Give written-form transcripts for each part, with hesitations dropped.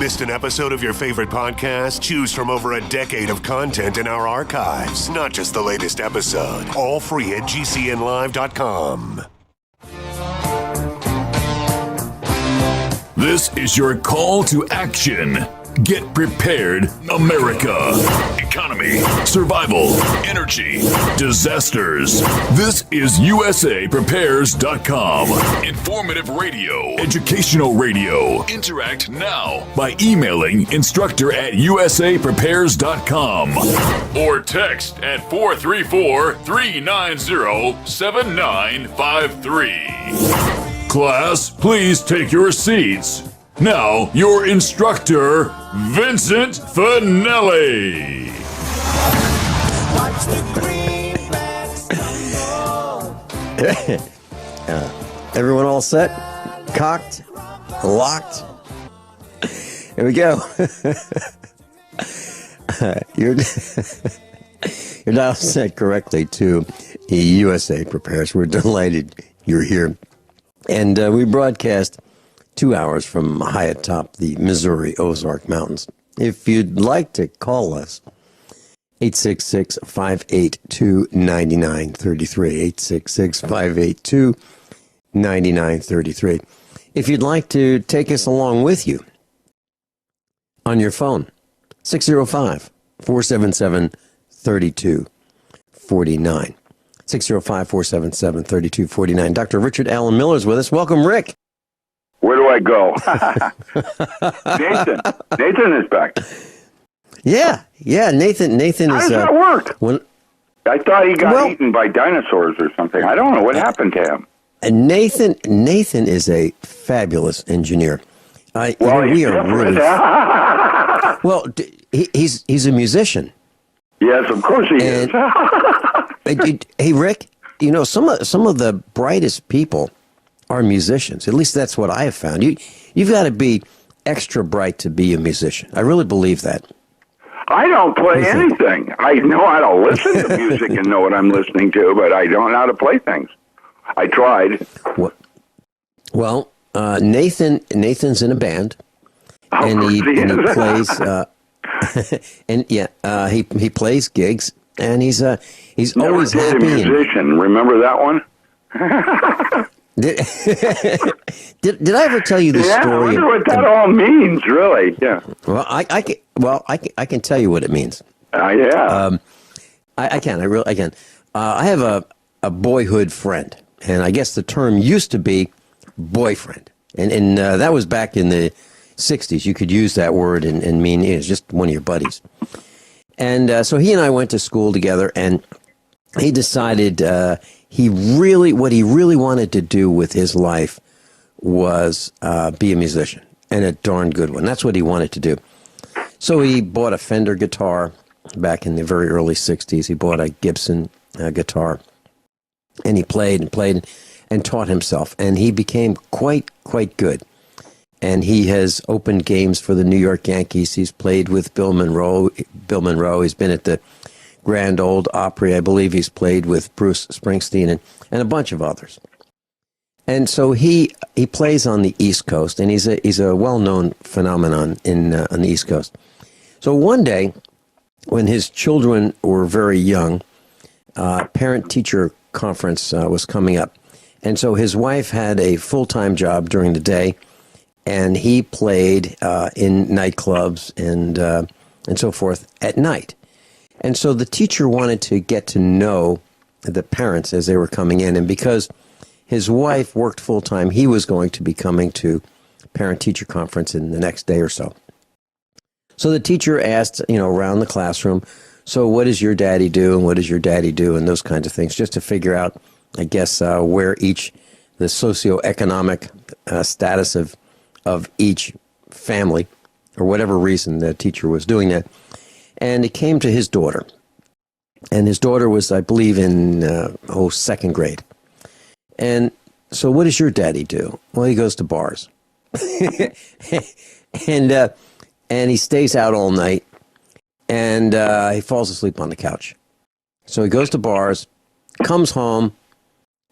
Missed an episode of your favorite podcast? Choose from over a decade of content in our archives, not just the latest episode. All free at GCNlive.com. This is your call to action. Get prepared, America. Economy, survival, energy, disasters. This is USAPrepares.com. Informative radio, educational radio. Interact now by emailing instructor@USAPrepares.com or text at 434-390-7953. Class, please take your seats. Now, your instructor, Vincent Finelli. Everyone all set? Cocked? Locked? Here we go. You're dialed set correctly to USA Prepares. We're delighted you're here. And we broadcast 2 hours from high atop the Missouri Ozark Mountains. If you'd like to call us, 866-582-9933, 866-582-9933. If you'd like to take us along with you on your phone, 605-477-3249. 605-477-3249. Dr. Richard Allen Miller is with us. Welcome, Rick. Where do I go? Nathan is back. Yeah, Nathan How is... does that work? When, I thought he got eaten by dinosaurs or something. I don't know what happened to him. Nathan is a fabulous engineer. We are really... Well, he's a musician. Yes, of course he is. Hey, Rick, you know, some of the brightest people are musicians. At least that's what I have found. You've got to be extra bright to be a musician. I really believe that. I don't play anything. I know how to listen to music and know what I'm listening to, but I don't know how to play things. I tried. Well, Nathan's in a band, and he plays. He plays gigs, and he's Never always did happy. A musician. Remember that one? Did I ever tell you the story? I wonder what that all means, really. Yeah. Well, I can tell you what it means. Yeah. I can. I have a boyhood friend, and I guess the term used to be boyfriend, and that was back in the 60s. You could use that word and mean it's just one of your buddies. And so he and I went to school together, and he decided what he really wanted to do with his life was be a musician, and a darn good one. That's what he wanted to do. So he bought a Fender guitar back in the very early 60s. He bought a Gibson guitar, and he played and taught himself, and he became quite good. And he has opened games for the New York Yankees. He's played with Bill Monroe. He's been at the Grand Ole Opry. I believe he's played with Bruce Springsteen and a bunch of others. And so he plays on the East Coast, and he's a well-known phenomenon on the East Coast. So one day, when his children were very young, parent-teacher conference was coming up. And so his wife had a full-time job during the day, and he played in nightclubs and so forth at night. And so the teacher wanted to get to know the parents as they were coming in. And because his wife worked full-time, he was going to be coming to parent-teacher conference in the next day or so. So the teacher asked, around the classroom, so what does your daddy do, and what does your daddy do, and those kinds of things, just to figure out, I guess, where the socioeconomic status of each family, or whatever reason the teacher was doing that. And it came to his daughter. And his daughter was, I believe, in second grade. And so what does your daddy do? Well, he goes to bars. and he stays out all night. And he falls asleep on the couch. So he goes to bars, comes home,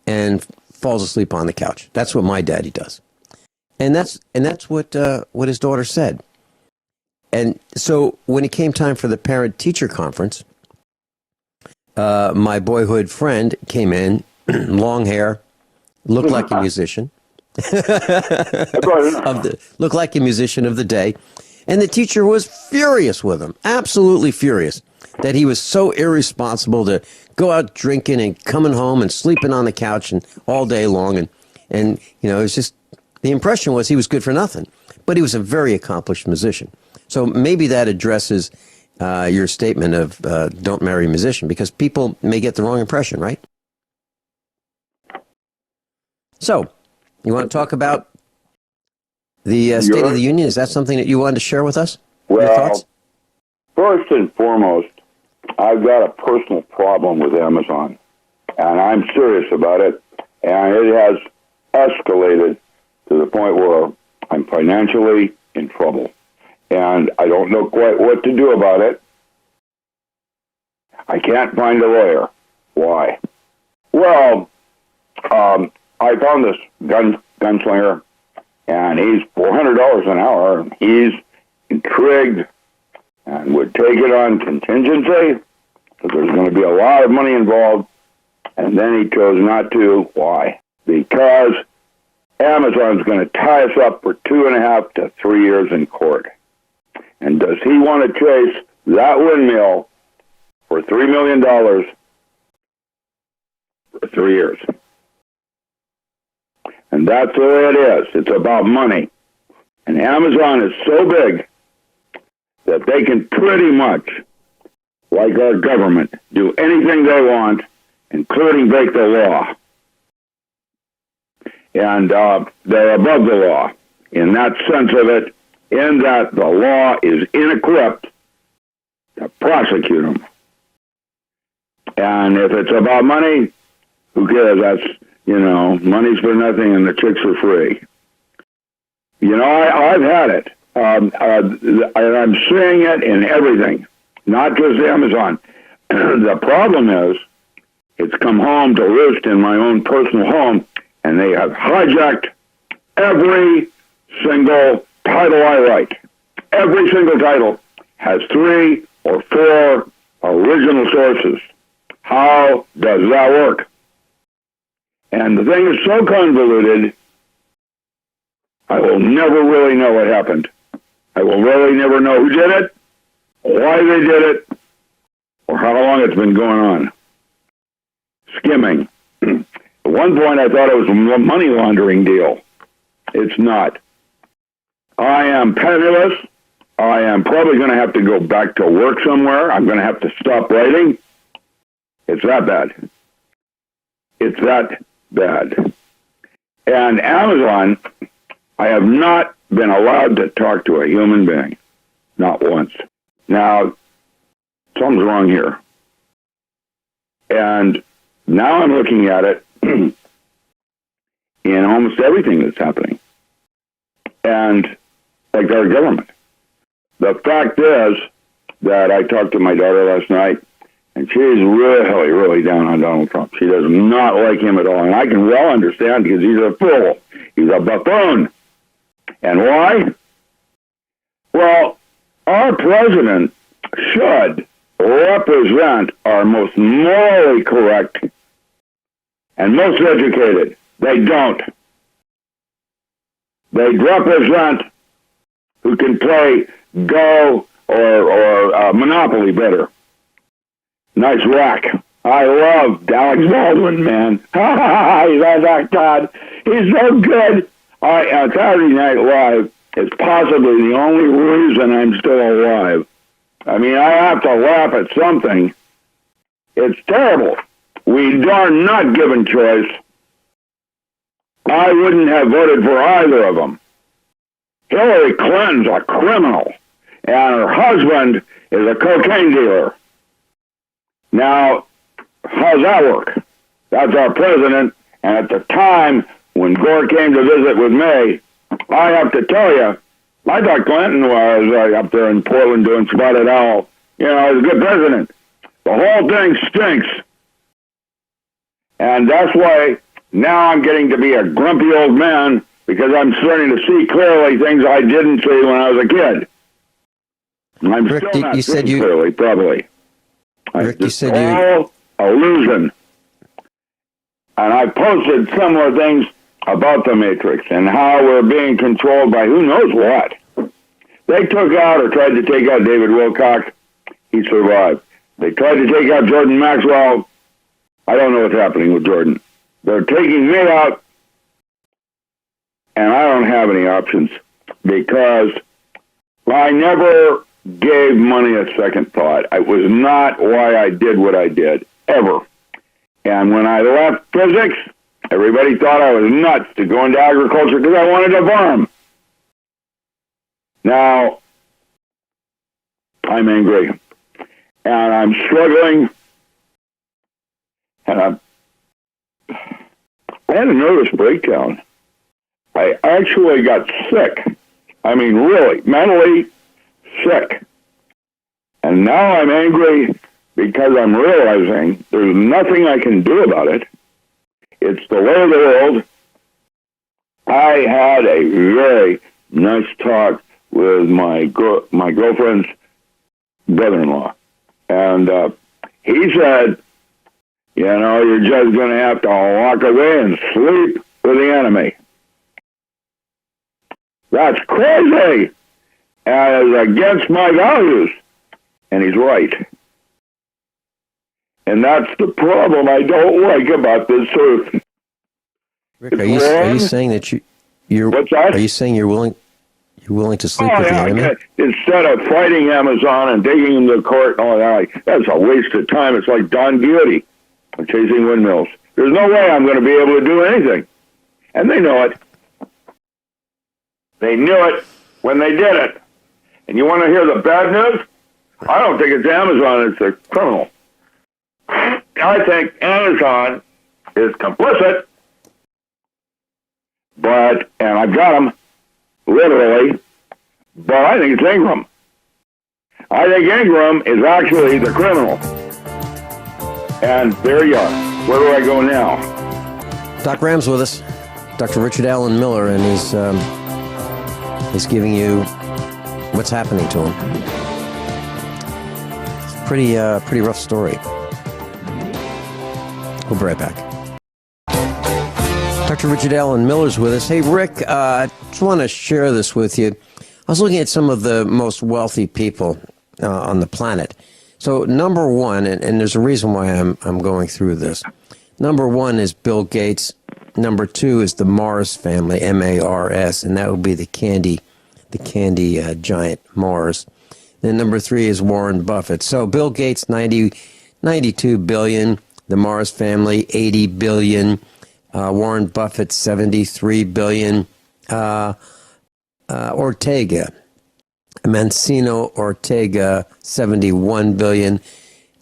and falls asleep on the couch. That's what my daddy does. And that's what his daughter said. And so when it came time for the parent-teacher conference, my boyhood friend came in, long hair, looked like a musician, looked like a musician of the day. And the teacher was furious with him, absolutely furious, that he was so irresponsible to go out drinking and coming home and sleeping on the couch and all day long. And you know, it was just, the impression was he was good for nothing. But he was a very accomplished musician. So maybe that addresses your statement of don't marry a musician, because people may get the wrong impression, right? So, you want to talk about the State of the Union? Is that something that you wanted to share with us? Your thoughts? First and foremost, I've got a personal problem with Amazon, and I'm serious about it, and it has escalated to the point where I'm financially in trouble, and I don't know quite what to do about it. I can't find a lawyer. Why? Well, I found this gunslinger, and he's $400 an hour, and he's intrigued and would take it on contingency, because there's going to be a lot of money involved, and then he chose not to. Why? Because Amazon's going to tie us up for 2.5 to 3 years in court. And does he want to chase that windmill for $3 million for 3 years? And that's the way it is. It's about money. And Amazon is so big that they can pretty much, like our government, do anything they want, including break the law. And they're above the law in that sense of it, in that the law is inequipped to prosecute them. And if it's about money, who cares? That's, you know, money's for nothing and the chicks are free. You know, I've had it. And I'm seeing it in everything, not just Amazon. The problem is, it's come home to roost in my own personal home, and they have hijacked every single title I write. Every single title has 3 or 4 original sources. How does that work? And the thing is so convoluted, I will never really know what happened. I will really never know who did it, why they did it, or how long it's been going on. Skimming. At one point, I thought it was a money laundering deal. It's not. I am penniless. I am probably going to have to go back to work somewhere. I'm going to have to stop writing. It's that bad. It's that bad. And Amazon, I have not been allowed to talk to a human being. Not once. Now, something's wrong here. And now I'm looking at it in almost everything that's happening. And like our government. The fact is that I talked to my daughter last night, and she's really, really down on Donald Trump. She does not like him at all. And I can well understand, because he's a fool. He's a buffoon. And why? Well, our president should represent our most morally correct and most educated. They don't. They represent who can play Go or Monopoly better. Nice rack. I love Alex Baldwin, man. He's that God. He's so good. Saturday Night Live is possibly the only reason I'm still alive. I mean, I have to laugh at something. It's terrible. We are not given choice. I wouldn't have voted for either of them. Hillary Clinton's a criminal, and her husband is a cocaine dealer. Now, how's that work? That's our president, and at the time when Gore came to visit with me, I have to tell you, I thought Clinton was up there in Portland doing Spotted Owl. You know, he's a good president. The whole thing stinks. And that's why now I'm getting to be a grumpy old man, because I'm starting to see clearly things I didn't see when I was a kid. I'm Rick, still not you said seeing you- clearly, probably. Rick, you It's said you... all illusion. And I posted similar things about the Matrix and how we're being controlled by who knows what. They took out or tried to take out David Wilcock. He survived. They tried to take out Jordan Maxwell. I don't know what's happening with Jordan. They're taking me out, and I don't have any options because I never gave money a second thought. It was not why I did what I did, ever. And when I left physics, everybody thought I was nuts to go into agriculture because I wanted to farm. Now, I'm angry, and I'm struggling, and I had a nervous breakdown. I actually got sick. I mean, really, mentally sick. And now I'm angry because I'm realizing there's nothing I can do about it. It's the way of the world. I had a very nice talk with my girlfriend's brother-in-law. And he said, you know, you're just going to have to walk away and sleep with the enemy. That's crazy. And it's against my values. And he's right. And that's the problem I don't like about this earth. Rick, are you saying that you're... What's that? Are you saying you're willing to sleep with the enemy? Instead of fighting Amazon and taking him to court and all that, that's a waste of time. It's like Don Quixote chasing windmills. There's no way I'm going to be able to do anything. And they know it. They knew it when they did it. And you want to hear the bad news? I don't think it's Amazon, it's the criminal. I think Amazon is complicit, and I've got him, literally, but I think it's Ingram. I think Ingram is actually the criminal. And there you are. Where do I go now? Doc Ram's with us, Dr. Richard Allen Miller, and he's giving you what's happening to him. It's a pretty rough story. We'll be right back. Dr. Richard Allen Miller's with us. Hey, Rick, I just want to share this with you. I was looking at some of the most wealthy people on the planet. So number one, and there's a reason why I'm going through this. Number one is Bill Gates. Number two is the Mars family, M-A-R-S, and that would be the candy giant Mars. Then number three is Warren Buffett. So Bill Gates, 92 billion. The Mars family, 80 billion. Warren Buffett, 73 billion. Ortega, Mancino Ortega, 71 billion.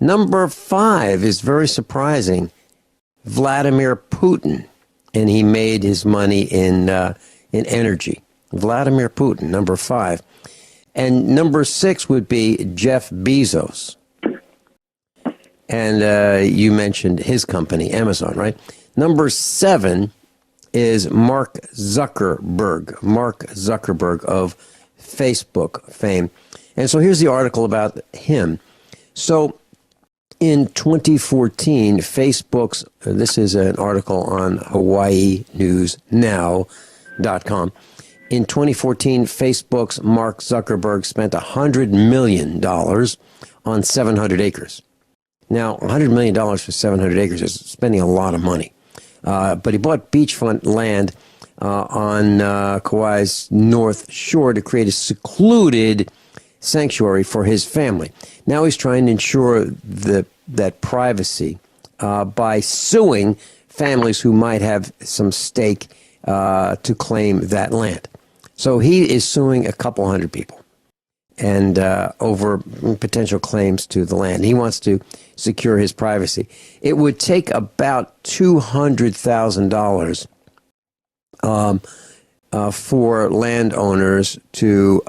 Number five is very surprising. Vladimir Putin, and he made his money in energy. Vladimir Putin, number five. And number six would be Jeff Bezos. And you mentioned his company, Amazon, right? Number seven is Mark Zuckerberg of Facebook fame. And so here's the article about him. So in 2014, Facebook's, this is an article on HawaiiNewsNow.com. In 2014, Facebook's Mark Zuckerberg spent $100 million on 700 acres. Now, $100 million for 700 acres is spending a lot of money. But he bought beachfront land on Kauai's North Shore to create a secluded sanctuary for his family. Now he's trying to ensure that privacy by suing families who might have some stake to claim that land. So he is suing a couple hundred people and over potential claims to the land. He wants to secure his privacy. It would take about $200,000 for landowners to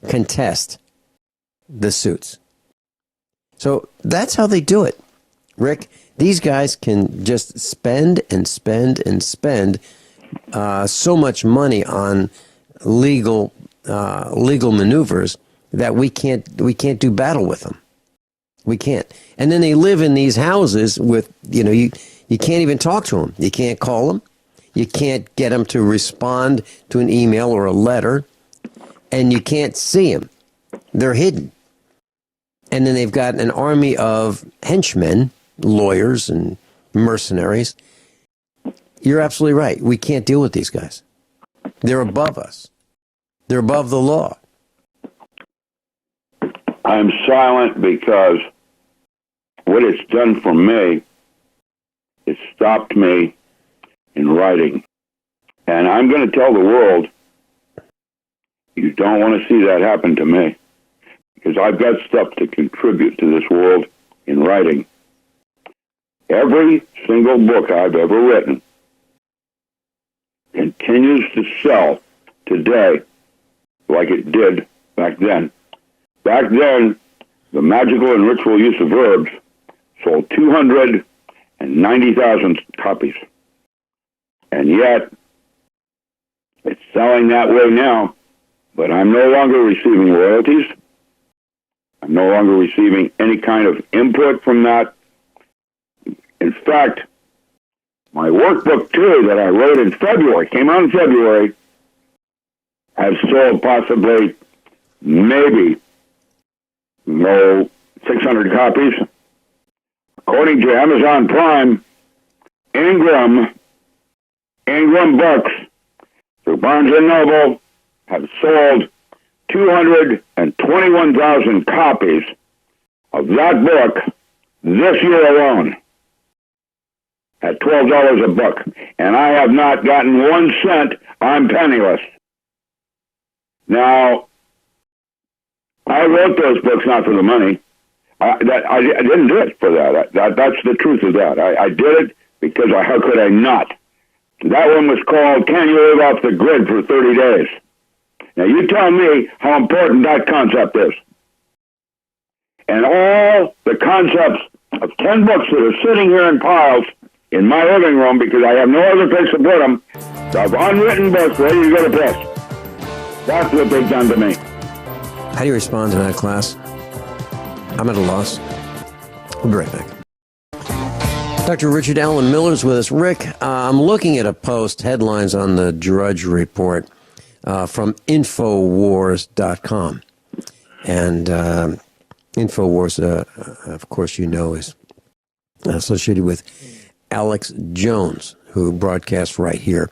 contest the suits. So that's how they do it. Rick, these guys can just spend and spend and spend so much money on legal maneuvers that we can't do battle with them. We can't. And then they live in these houses with, you can't even talk to them. You can't call them. You can't get them to respond to an email or a letter. And you can't see them. They're hidden. And then they've got an army of henchmen, lawyers and mercenaries. You're absolutely right. We can't deal with these guys. They're above us. They're above the law. I'm silent because what it's done for me, it stopped me in writing. And I'm going to tell the world, you don't want to see that happen to me, because I've got stuff to contribute to this world in writing. Every single book I've ever written continues to sell today like it did back then. Back then, the magical and ritual use of herbs sold 290,000 copies. And yet, it's selling that way now, but I'm no longer receiving royalties. I'm no longer receiving any kind of input from that. In fact, my workbook, too, that I wrote in February, came out in February, has sold possibly, maybe, 600 copies. According to Amazon Prime, Ingram Books, through Barnes & Noble, have sold 221,000 copies of that book this year alone at $12 a book. And I have not gotten 1 cent. I'm penniless. Now, I wrote those books not for the money. I didn't do it for that. That's the truth of that. I did it because how could I not? That one was called Can You Live Off the Grid for 30 Days? Now, you tell me how important that concept is. And all the concepts of 10 books that are sitting here in piles in my living room, because I have no other place to put them, of unwritten books ready to go to press. That's what they've done to me. How do you respond to that, class? I'm at a loss. We'll be right back. Dr. Richard Alan Miller's with us. Rick, I'm looking at a post, headlines on the Drudge Report from Infowars.com. And Infowars, of course, is associated with Alex Jones, who broadcasts right here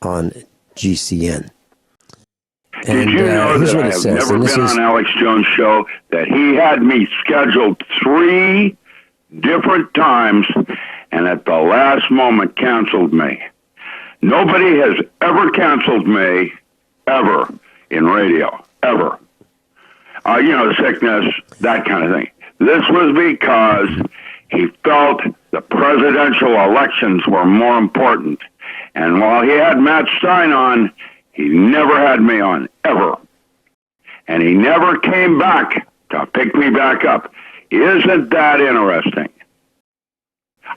on GCN. Did you know that I have never been on Alex Jones' show, that he had me scheduled 3 different times and at the last moment canceled me? Nobody has ever canceled me, ever, in radio, ever. Sickness, that kind of thing. This was because he felt the presidential elections were more important. And while he had Matt Stein on, he never had me on, ever. And he never came back to pick me back up. Isn't that interesting?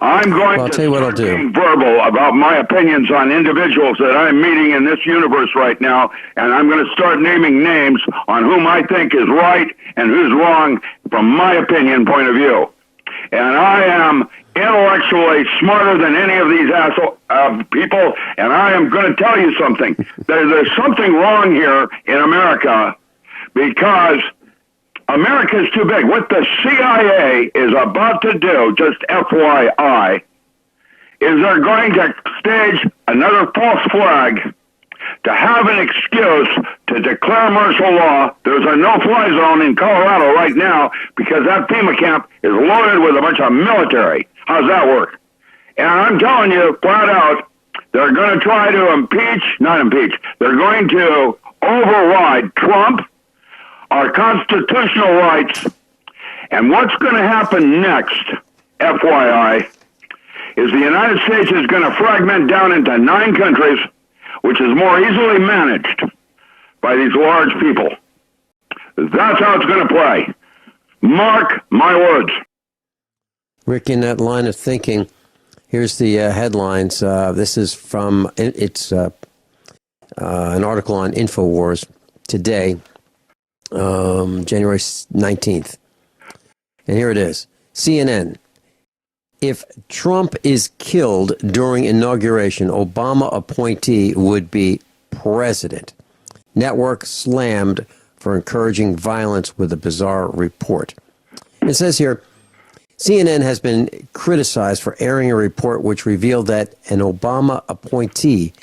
I'm going to start being verbal about my opinions on individuals that I'm meeting in this universe right now, and I'm going to start naming names on whom I think is right and who's wrong from my opinion point of view. And I am intellectually smarter than any of these people, and I am going to tell you something. There's something wrong here in America, because America is too big. What the CIA is about to do, just FYI, is they're going to stage another false flag to have an excuse to declare martial law. There's a no-fly zone in Colorado right now because that FEMA camp is loaded with a bunch of military. How's that work? And I'm telling you, flat out, they're going to try to they're going to override Trump, our constitutional rights. And what's going to happen next, FYI, is the United States is going to fragment down into 9 countries, which is more easily managed by these large people. That's how it's going to play. Mark my words. Rick, in that line of thinking, here's the headlines. This is from, it's an article on Infowars today. January 19th. And here it is. CNN. If Trump is killed during inauguration, Obama appointee would be president. Network slammed for encouraging violence with a bizarre report. It says here, CNN has been criticized for airing a report which revealed that an Obama appointee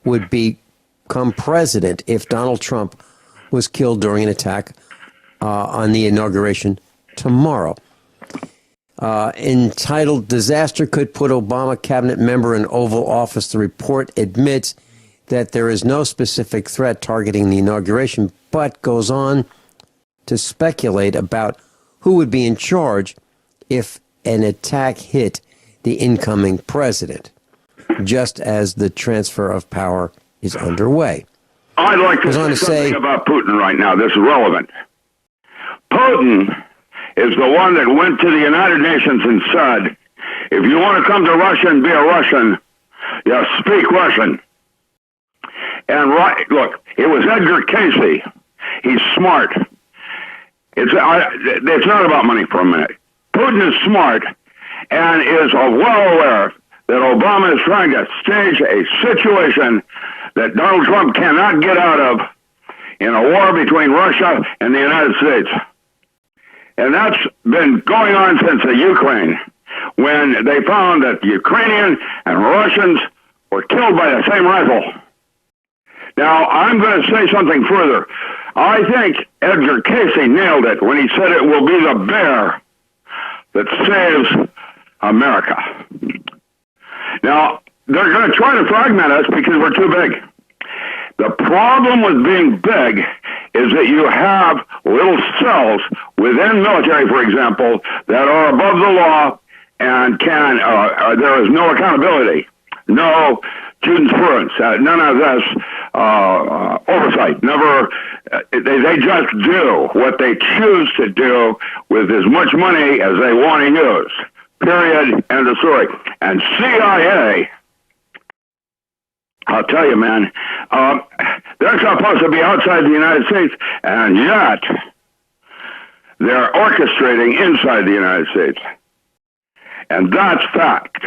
would become president if Donald Trump was killed during an attack on the inauguration tomorrow. Entitled Disaster Could Put Obama Cabinet Member in Oval Office, the report admits that there is no specific threat targeting the inauguration, but goes on to speculate about who would be in charge if an attack hit the incoming president, just as the transfer of power is underway. I'd like to say something about Putin right now. This is relevant. Putin is the one that went to the United Nations and said, if you want to come to Russia and be a Russian, you speak Russian. And look, it was Edgar Casey. He's smart. It's not about money for a minute. Putin is smart and is well aware that Obama is trying to stage a situation that Donald Trump cannot get out of in a war between Russia and the United States. And that's been going on since the Ukraine, when they found that the Ukrainian and Russians were killed by the same rifle. Now, I'm going to say something further. I think Edgar Casey nailed it when he said it will be the bear that saves America. Now, they're going to try to fragment us because we're too big. The problem with being big is that you have little cells within military, for example, that are above the law and there is no accountability, no jurisprudence, none of this oversight. Never, they just do what they choose to do with as much money as they want to use. Period. End of story. And CIA, I'll tell you, man, they're supposed to be outside the United States, and yet they're orchestrating inside the United States. And that's fact.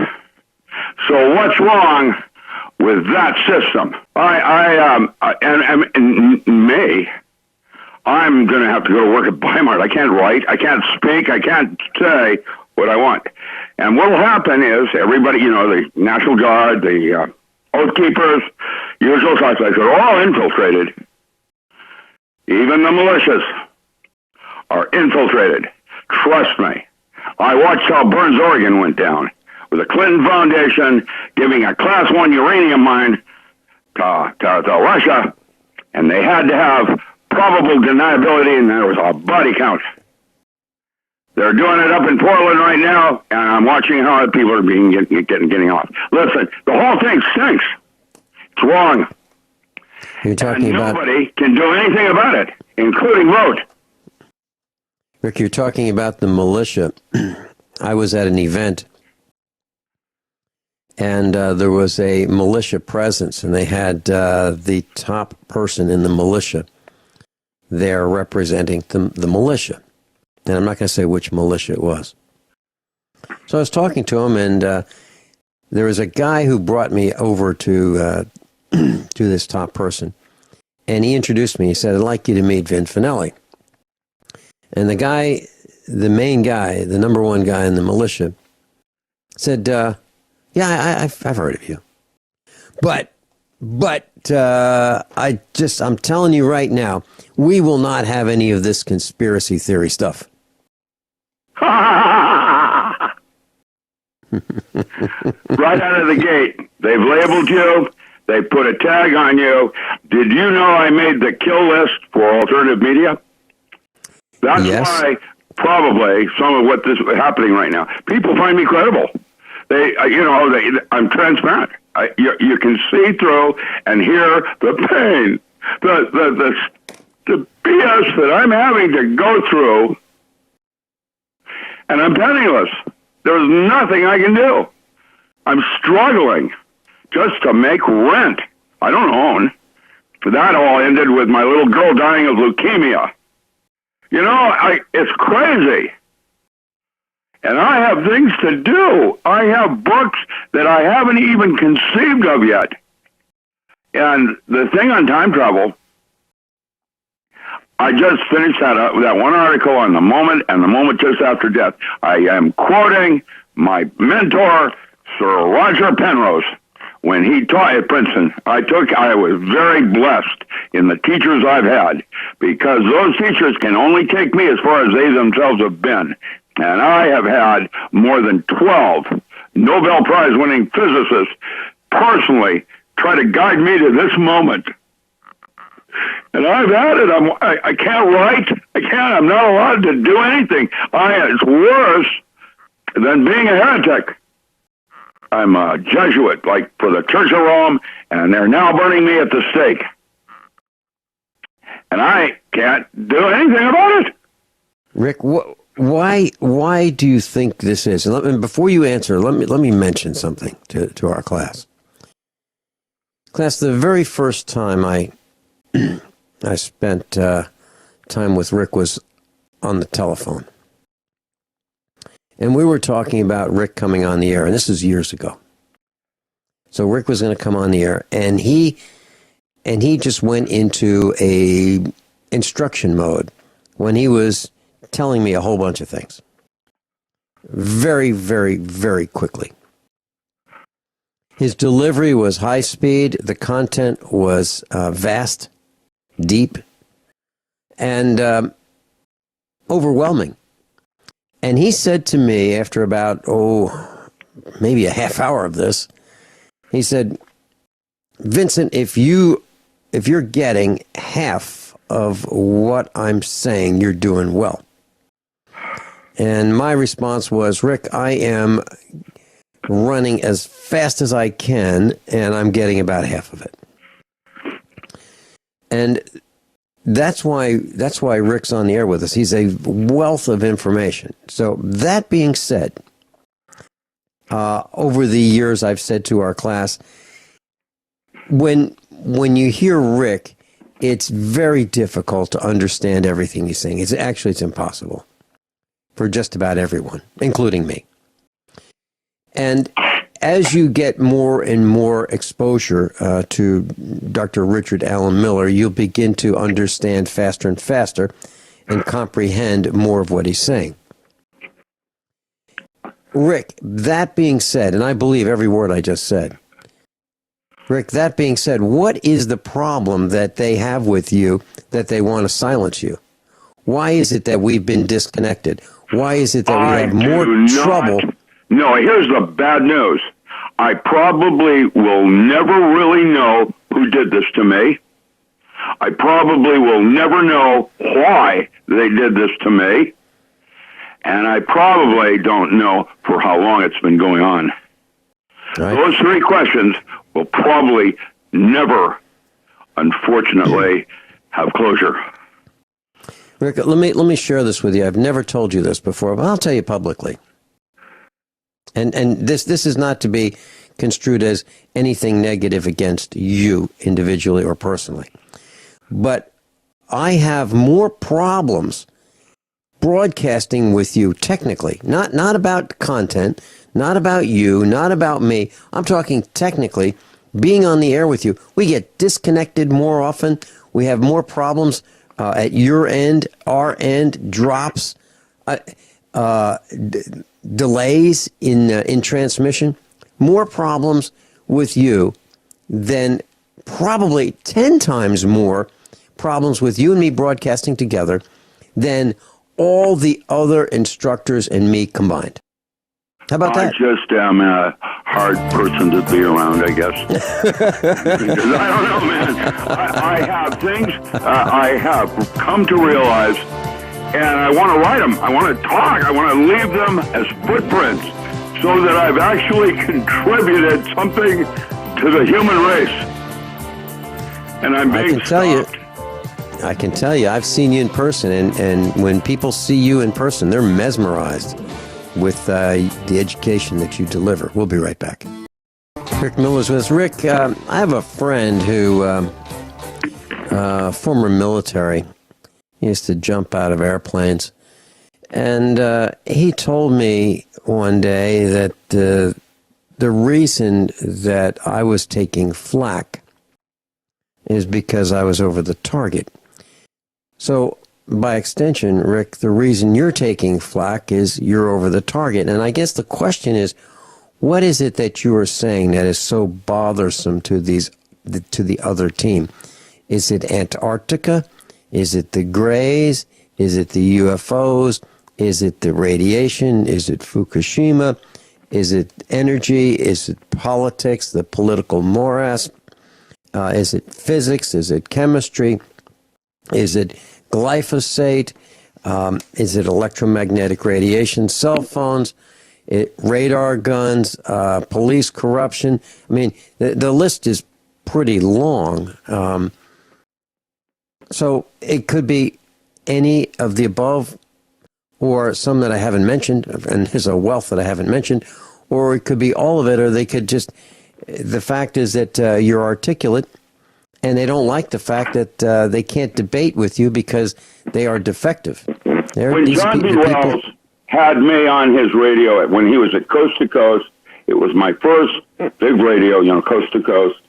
So what's wrong with that system? I'm going to have to go to work at Weimar. I can't write, I can't speak, I can't say what I want. And what will happen is everybody, the National Guard, the Oath Keepers, usual suspects are all infiltrated. Even the militias are infiltrated. Trust me. I watched how Burns, Oregon went down with the Clinton Foundation giving a Class 1 uranium mine to Russia, and they had to have probable deniability, and there was a body count. They're doing it up in Portland right now, and I'm watching how people are getting off. Listen, the whole thing stinks. It's wrong. You're talking and about nobody can do anything about it, including vote. Rick, you're talking about the militia. I was at an event, and there was a militia presence, and they had the top person in the militia there representing the militia. And I'm not going to say which militia it was. So I was talking to him, and there was a guy who brought me over to this top person, and he introduced me. He said, I'd like you to meet Vin Finelli. And the guy, the main guy, the number one guy in the militia, said, yeah, I've heard of you. But I'm telling you right now, we will not have any of this conspiracy theory stuff. Right out of the gate, they've labeled you. They put a tag on you. Did you know I made the kill list for alternative media? That's why probably some of what is happening right now. People find me credible. I'm transparent. You can see through and hear the pain, the BS that I'm having to go through, and I'm penniless. There's nothing I can do. I'm struggling just to make rent. I don't own. That all ended with my little girl dying of leukemia. You know, it's crazy. And I have things to do. I have books that I haven't even conceived of yet. And the thing on time travel, I just finished that one article on the moment and the moment just after death. I am quoting my mentor, Sir Roger Penrose, when he taught at Princeton. I was very blessed in the teachers I've had, because those teachers can only take me as far as they themselves have been. And I have had more than 12 Nobel Prize winning physicists personally try to guide me to this moment. And I've had it. I can't write. I'm not allowed to do anything. It's worse than being a heretic. I'm a Jesuit, like for the Church of Rome, and they're now burning me at the stake. And I can't do anything about it. Rick, why do you think this is? And before you answer, let me mention something to our class. Class, the very first time I spent time with Rick was on the telephone. And we were talking about Rick coming on the air, and this is years ago. So Rick was going to come on the air, and he just went into a instruction mode when he was telling me a whole bunch of things. Very, very, very quickly. His delivery was high speed. The content was vast, deep, and overwhelming. And he said to me after about, maybe a half hour of this, he said, Vincent, if you're getting half of what I'm saying, you're doing well. And my response was, Rick, I am running as fast as I can, and I'm getting about half of it. And that's why Rick's on the air with us. He's a wealth of information. So that being said, over the years I've said to our class, when you hear Rick, it's very difficult to understand everything he's saying. It's impossible for just about everyone, including me. And as you get more and more exposure to Dr. Richard Alan Miller, you'll begin to understand faster and faster and comprehend more of what he's saying. Rick, that being said, and I believe every word I just said, Rick, that being said, what is the problem that they have with you that they want to silence you? Why is it that we've been disconnected? Why is it that we have more trouble? No, here's the bad news. I probably will never really know who did this to me. I probably will never know why they did this to me. And I probably don't know for how long it's been going on. Right. Those three questions will probably never, unfortunately, have closure. Rick, let me share this with you. I've never told you this before, but I'll tell you publicly. And this is not to be construed as anything negative against you individually or personally. But I have more problems broadcasting with you technically, not about content, not about you, not about me. I'm talking technically, being on the air with you. We get disconnected more often. We have more problems at your end, our end, drops, delays in transmission. More problems with you than probably 10 times more problems with you and me broadcasting together than all the other instructors and me combined. How about that? I just am a hard person to be around, I guess. Because I don't know, man. I have things I have come to realize, and I want to write them. I want to talk. I want to leave them as footprints so that I've actually contributed something to the human race. And I'm being I can tell you, I've seen you in person, and when people see you in person, they're mesmerized with the education that you deliver. We'll be right back. Rick Miller's with us. Rick, I have a friend who former military. He used to jump out of airplanes. And he told me one day that the reason that I was taking flack is because I was over the target. So, by extension, Rick, the reason you're taking flack is you're over the target. And I guess the question is, what is it that you are saying that is so bothersome to the other team? Is it Antarctica? Is it the Greys? Is it the UFOs? Is it the radiation? Is it Fukushima? Is it energy? Is it politics, the political morass? Is it physics? Is it chemistry? Is it glyphosate? Is it electromagnetic radiation? Cell phones? Radar guns? Police corruption? I mean, the list is pretty long. So it could be any of the above, or some that I haven't mentioned, and there's a wealth that I haven't mentioned, or it could be all of it, or they could just, the fact is that you're articulate, and they don't like the fact that they can't debate with you because they are defective. When John B. Wells had me on his radio, when he was at Coast to Coast, it was my first big radio, Coast to Coast.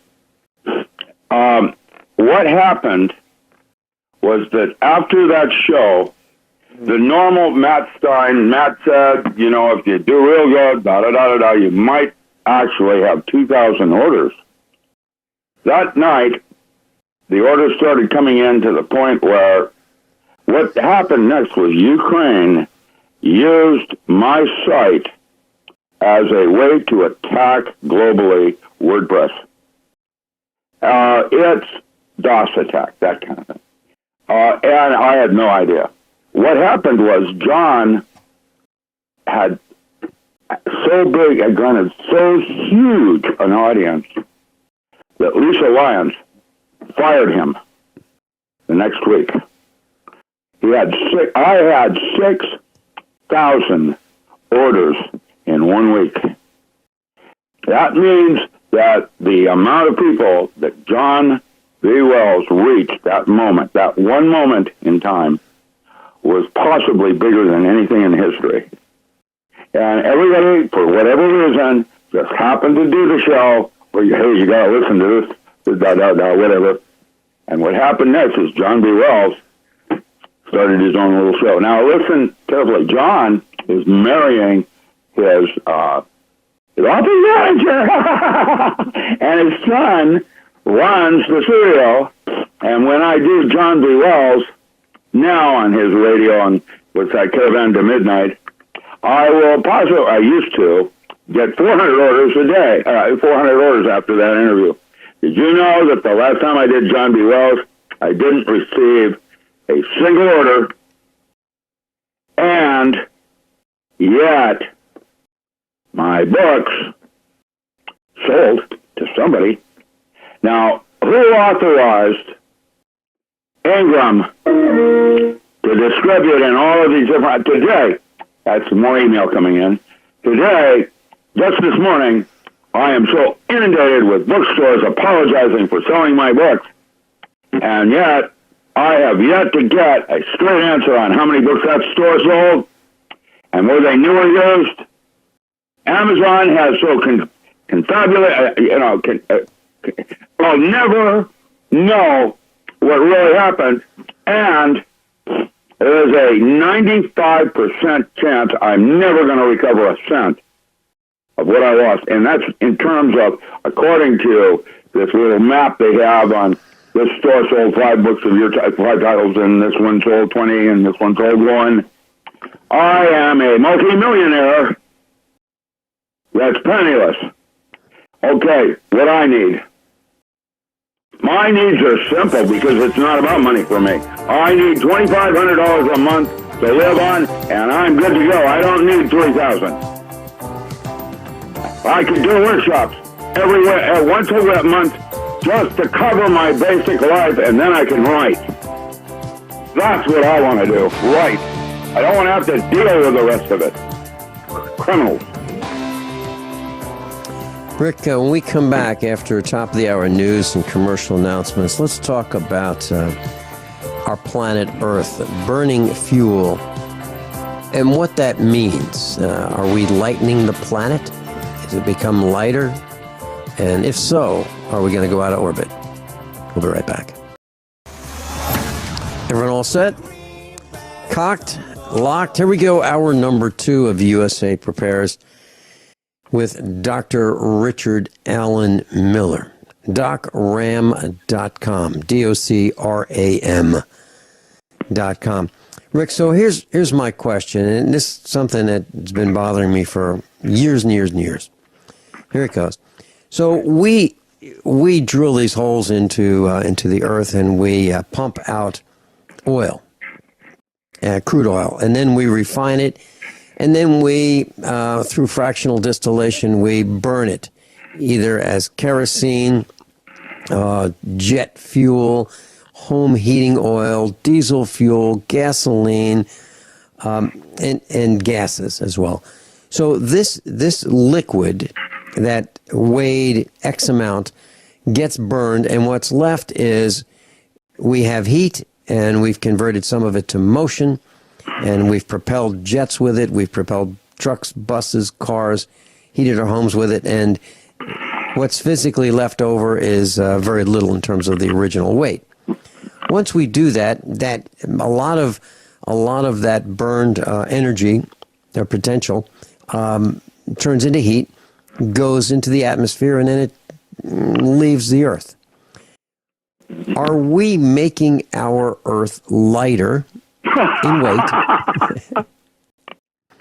What happened was that after that show, the normal Matt said, if you do real good, you might actually have 2,000 orders. That night, the orders started coming in to the point where what happened next was Ukraine used my site as a way to attack globally WordPress. It's DOS attack, that kind of thing. And I had no idea. What happened was John had garnered so huge an audience that Lisa Lyons fired him the next week. I had 6,000 orders in 1 week. That means that the amount of people that John B. Wells reached that moment, that one moment in time, was possibly bigger than anything in history. And everybody, for whatever reason, just happened to do the show where, you got to listen to this, whatever. And what happened next is John B. Wells started his own little show. Now, listen carefully. John is marrying his office manager, and his son runs the studio. And when I do John B. Wells now on his radio on what's that, Caravan to Midnight, I used to get 400 orders a day, 400 orders after that interview. Did you know that the last time I did John B. Wells, I didn't receive a single order, and yet my books sold to somebody. Now, who authorized Ingram to distribute in all of these different... Today, that's more email coming in. Today, just this morning, I am so inundated with bookstores apologizing for selling my books, and yet I have yet to get a straight answer on how many books that store sold and were they new or used. Amazon has so confabulated, I'll never know what really happened, and there's a 95% chance I'm never going to recover a cent of what I lost. And that's in terms of, according to this little map they have on this store sold 5 books of your 5 titles, and this one sold 20, and this one sold 1. I am a multi-millionaire that's penniless. Okay, what I need. My needs are simple because it's not about money for me. I need $2,500 a month to live on, and I'm good to go. I don't need $3,000. I could do workshops once a month just to cover my basic life, and then I can write. That's what I want to do, write. I don't want to have to deal with the rest of it. Criminals. Rick, when we come back after top of the hour news and commercial announcements, let's talk about our planet Earth, burning fuel, and what that means. Are we lightening the planet? Has it become lighter? And if so, are we going to go out of orbit? We'll be right back. Everyone all set? Cocked? Locked? Here we go. Hour number 2 of USA Prepares with Dr. Richard Alan Miller. DocRam.com. DocRam.com. Rick, so here's my question, and this is something that's been bothering me for years and years and years. Here it goes. So we drill these holes into the earth, and we pump out oil, crude oil, and then we refine it, and then we, through fractional distillation, we burn it, either as kerosene, jet fuel, home heating oil, diesel fuel, gasoline, and gases as well. So this liquid that weighed X amount gets burned, and what's left is we have heat, and we've converted some of it to motion, and we've propelled jets with it, we've propelled trucks, buses, cars, heated our homes with it, and what's physically left over is very little in terms of the original weight. Once we do that a lot of that burned energy or potential turns into heat, goes into the atmosphere, and then it leaves the Earth. Are we making our Earth lighter in weight?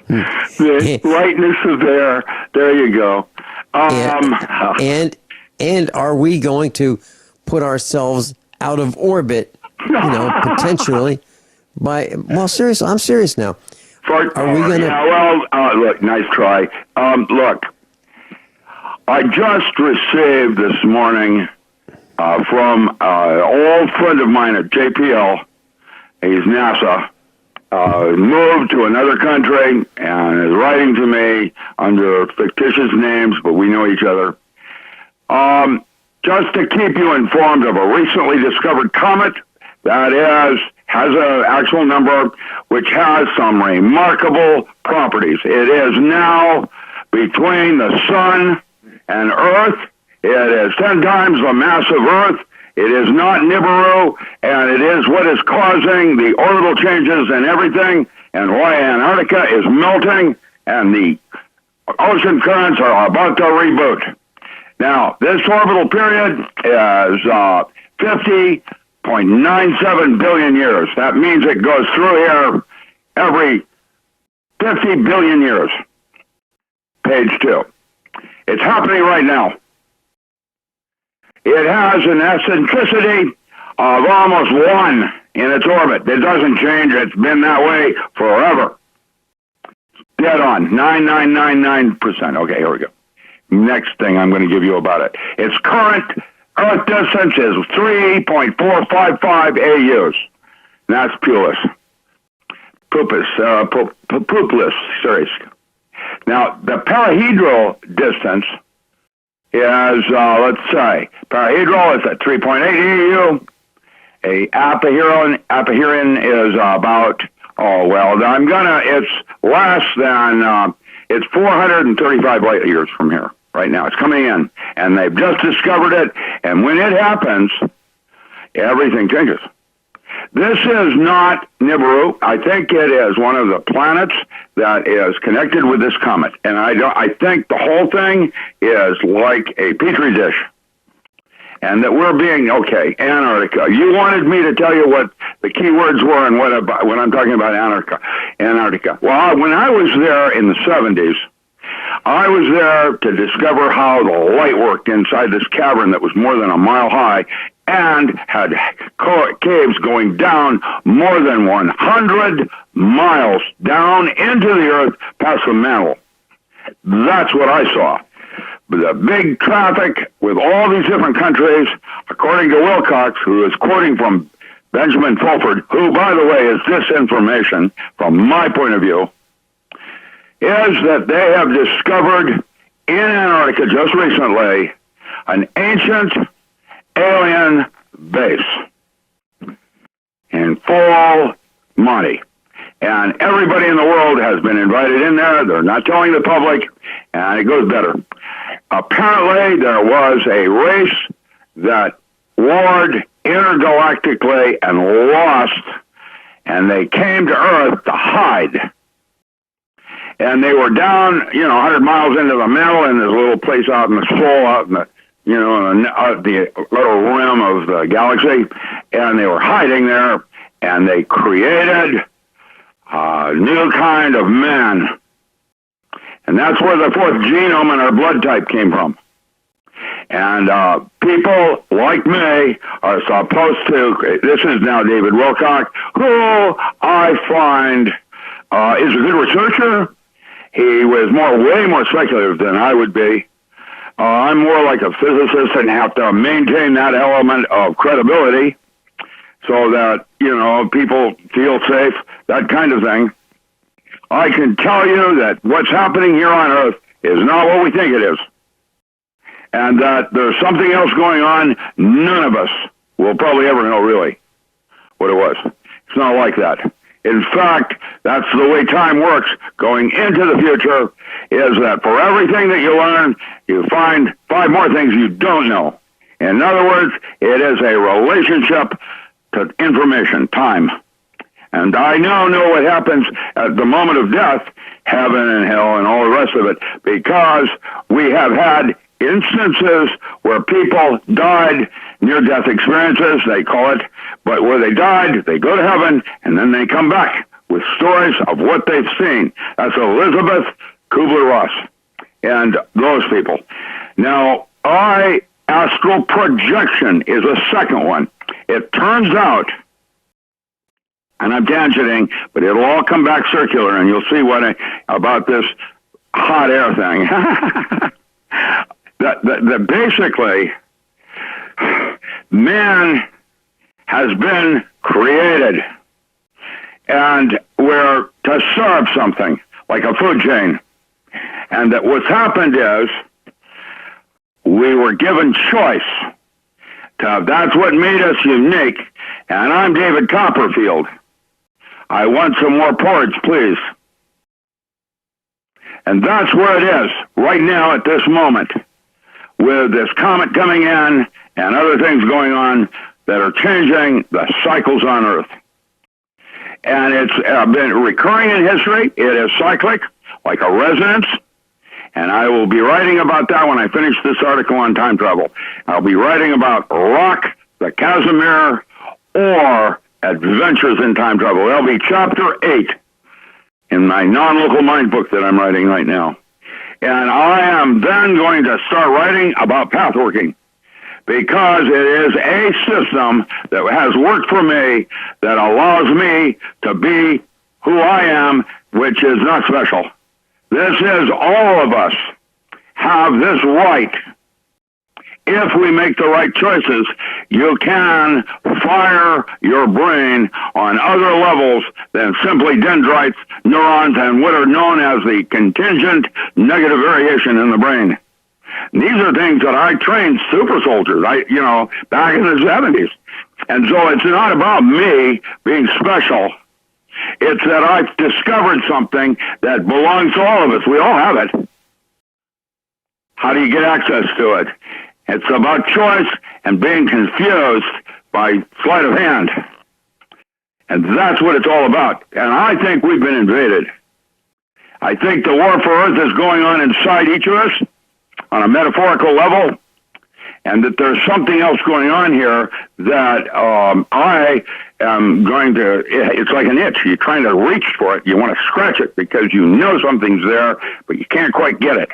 The lightness is there. There you go. And are we going to put ourselves out of orbit, potentially by, well, seriously, I'm serious now. Are we going to? Yeah, well, look, nice try. Look, I just received this morning from an old friend of mine at JPL. He's NASA. Moved to another country and is writing to me under fictitious names, but we know each other. Just to keep you informed of a recently discovered comet that has an actual number which has some remarkable properties. It is now between the Sun and Earth. It is 10 times the mass of Earth. It is not Nibiru, and it is what is causing the orbital changes and everything, and why Antarctica is melting, and the ocean currents are about to reboot. Now, this orbital period is 50.97 billion years. That means it goes through here every 50 billion years. Page 2. It's happening right now. It has an eccentricity of almost 1 in its orbit. It doesn't change. It's been that way forever. Dead on. 9999%. Okay, here we go. Next thing I'm going to give you about it. Its current Earth distance is 3.455 AUs. That's Pupus, series. Now, the perihedral distance is, let's say, perihedral is at 3.8 AU. A apoheron is about, it's less than, it's 435 light years from here right now. It's coming in, and they've just discovered it, and when it happens, everything changes. This is not Nibiru. I think it is one of the planets that is connected with this comet, and I think the whole thing is like a petri dish, and that we're being Antarctica. You wanted me to tell you what the key words were and when I'm talking about Antarctica. Well, when I was there in the 70s, I was there to discover how the light worked inside this cavern that was more than a mile high and had caves going down more than 100 miles down into the earth past the mantle. That's what I saw. The big traffic with all these different countries, according to Wilcox, who is quoting from Benjamin Fulford, who, by the way, is disinformation from my point of view, is that they have discovered in Antarctica just recently an ancient alien base in full money. And everybody in the world has been invited in there. They're not telling the public, and it goes better. Apparently, there was a race that warred intergalactically and lost, and they came to Earth to hide. And they were down, 100 miles into the mantle in this little place out in the soul, out in the, the little rim of the galaxy, and they were hiding there, and they created a new kind of man. And that's where the fourth genome in our blood type came from. And people like me are supposed to, this is now David Wilcock, who I find is a good researcher. He was way more speculative than I would be. I'm more like a physicist and have to maintain that element of credibility so that, people feel safe, that kind of thing. I can tell you that what's happening here on Earth is not what we think it is. And that there's something else going on. None of us will probably ever know really what it was. It's not like that. In fact, that's the way time works going into the future, is that for everything that you learn, you find 5 more things you don't know. In other words, it is a relationship to information, time. And I now know what happens at the moment of death, heaven and hell and all the rest of it, because we have had instances where people died, near-death experiences, they call it, but where they died, they go to heaven, and then they come back with stories of what they've seen. That's Elizabeth Kubler-Ross and those people. Now, astral projection is a second one. It turns out, and I'm tangenting, but it'll all come back circular, and you'll see about this hot air thing. that basically, man has been created, and we're to serve something, like a food chain. And that what's happened is, we were given choice. That's what made us unique. And I'm David Copperfield. I want some more porridge, please. And that's where it is, right now at this moment, with this comet coming in and other things going on that are changing the cycles on Earth. And it's been recurring in history. It is cyclic, like a resonance. And I will be writing about that when I finish this article on time travel. I'll be writing about Rock, the Casimir, or Adventures in Time Travel. That'll be chapter 8 in my non-local mind book that I'm writing right now. And I am then going to start writing about pathworking, because it is a system that has worked for me that allows me to be who I am, which is not special. This is, all of us have this right. If we make the right choices, you can fire your brain on other levels than simply dendrites, neurons, and what are known as the contingent negative variation in the brain. And these are things that I trained super soldiers, back in the 70s. And so it's not about me being special. It's that I've discovered something that belongs to all of us. We all have it. How do you get access to it? It's about choice and being confused by sleight of hand. And that's what it's all about. And I think we've been invaded. I think the war for Earth is going on inside each of us on a metaphorical level, and that there's something else going on here that I am going to, it's like an itch. You're trying to reach for it. You want to scratch it because you know something's there, but you can't quite get it.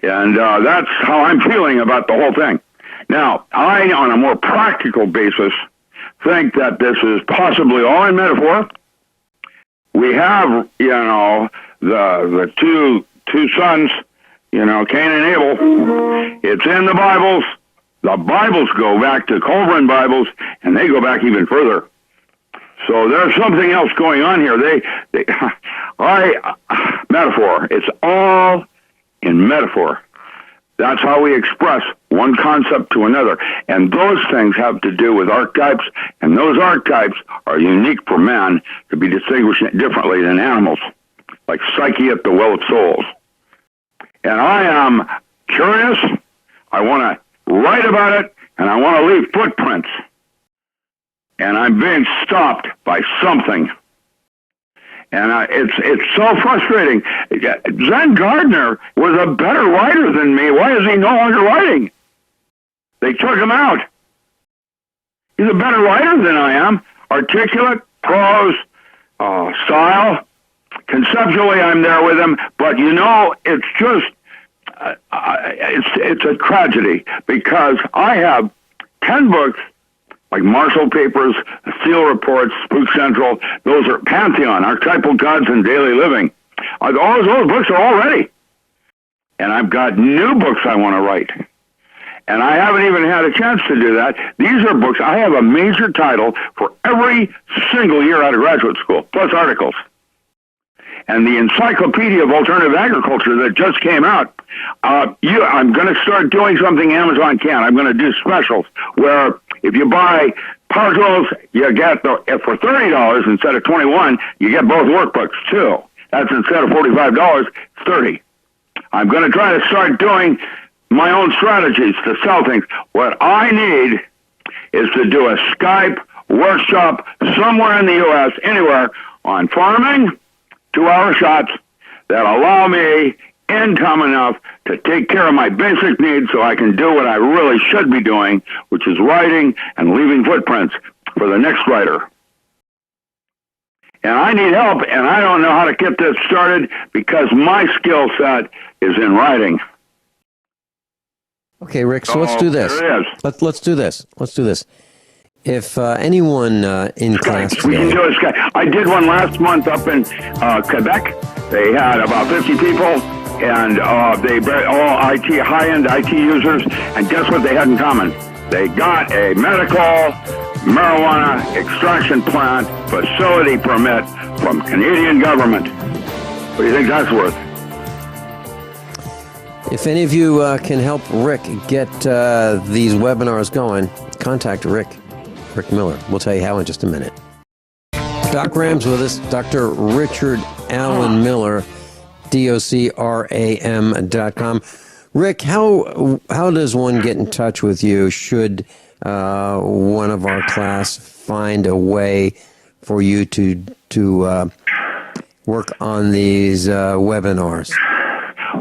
And that's how I'm feeling about the whole thing. Now, I, on a more practical basis, think that this is possibly all in metaphor. We have, the two sons, Cain and Abel. It's in the Bibles. The Bibles go back to Colburn Bibles, and they go back even further. So there's something else going on here. Metaphor. It's all in metaphor. That's how we express one concept to another. And those things have to do with archetypes, and those archetypes are unique for man to be distinguished differently than animals, like Psyche at the Well of Souls. And I am curious, I want to write about it, and I want to leave footprints. And I'm being stopped by something. And it's so frustrating. Zen Gardner was a better writer than me. Why is he no longer writing? They took him out. He's a better writer than I am. Articulate, prose, style. Conceptually, I'm there with him. But, it's just, it's a tragedy because I have 10 books like Marshall Papers, Seal Reports, Spook Central. Those are Pantheon, Archetypal Gods and Daily Living. All those books are all ready. And I've got new books I want to write. And I haven't even had a chance to do that. These are books. I have a major title for every single year out of graduate school, plus articles. And the Encyclopedia of Alternative Agriculture that just came out, I'm going to start doing something Amazon can't. I'm going to do specials where if you buy Power Tools, you get for $30 instead of $21, you get both workbooks too. That's instead of $45, it's $30. I'm going to try to start doing my own strategies to sell things. What I need is to do a Skype workshop somewhere in the U.S., anywhere, on farming, 2-hour shots that allow me income enough to take care of my basic needs so I can do what I really should be doing, which is writing and leaving footprints for the next writer. And I need help, and I don't know how to get this started because my skill set is in writing. Okay, Rick, so let's do this. Let's do this. Let's do this. If anyone in class today... We can do a Skype. I did one last month up in Quebec. They had about 50 people, and they all high-end IT users, and guess what they had in common? They got a medical marijuana extraction plant facility permit from Canadian government. What do you think that's worth? If any of you can help Rick get these webinars going, contact Rick Miller. We'll tell you how in just a minute. Doc Ram's with us, Dr. Richard Alan Miller, DocRam.com. Rick, how does one get in touch with you should one of our class find a way for you to work on these webinars?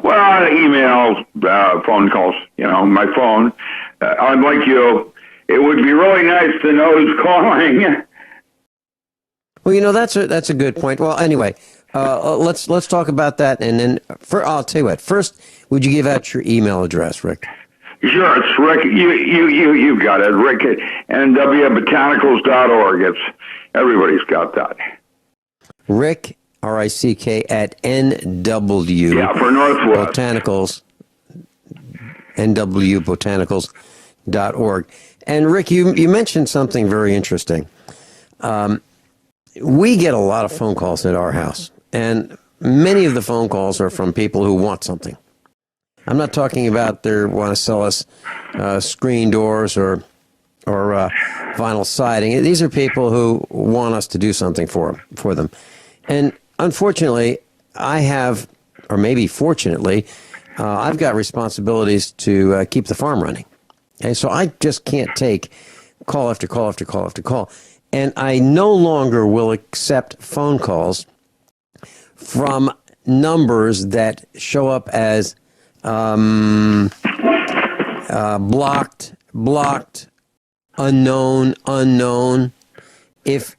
Well, emails, phone calls, my phone. I'm like you. It would be really nice to know who's calling. Well, that's a good point. Well, anyway, let's talk about that, and then I'll tell you what. First, would you give out your email address, Rick? Sure, it's Rick. You got it, Rick at nwbotanicals.org. Everybody's got that. Rick, RICK at NW. Yeah, for Northwest. Botanicals. nwbotanicals.org. And Rick, you mentioned something very interesting. We get a lot of phone calls at our house, and many of the phone calls are from people who want something. I'm not talking about they want to sell us screen doors or vinyl siding. These are people who want us to do something for them. And unfortunately, I've got responsibilities to keep the farm running. Okay, so I just can't take call after call after call after call. And I no longer will accept phone calls from numbers that show up as blocked, unknown. If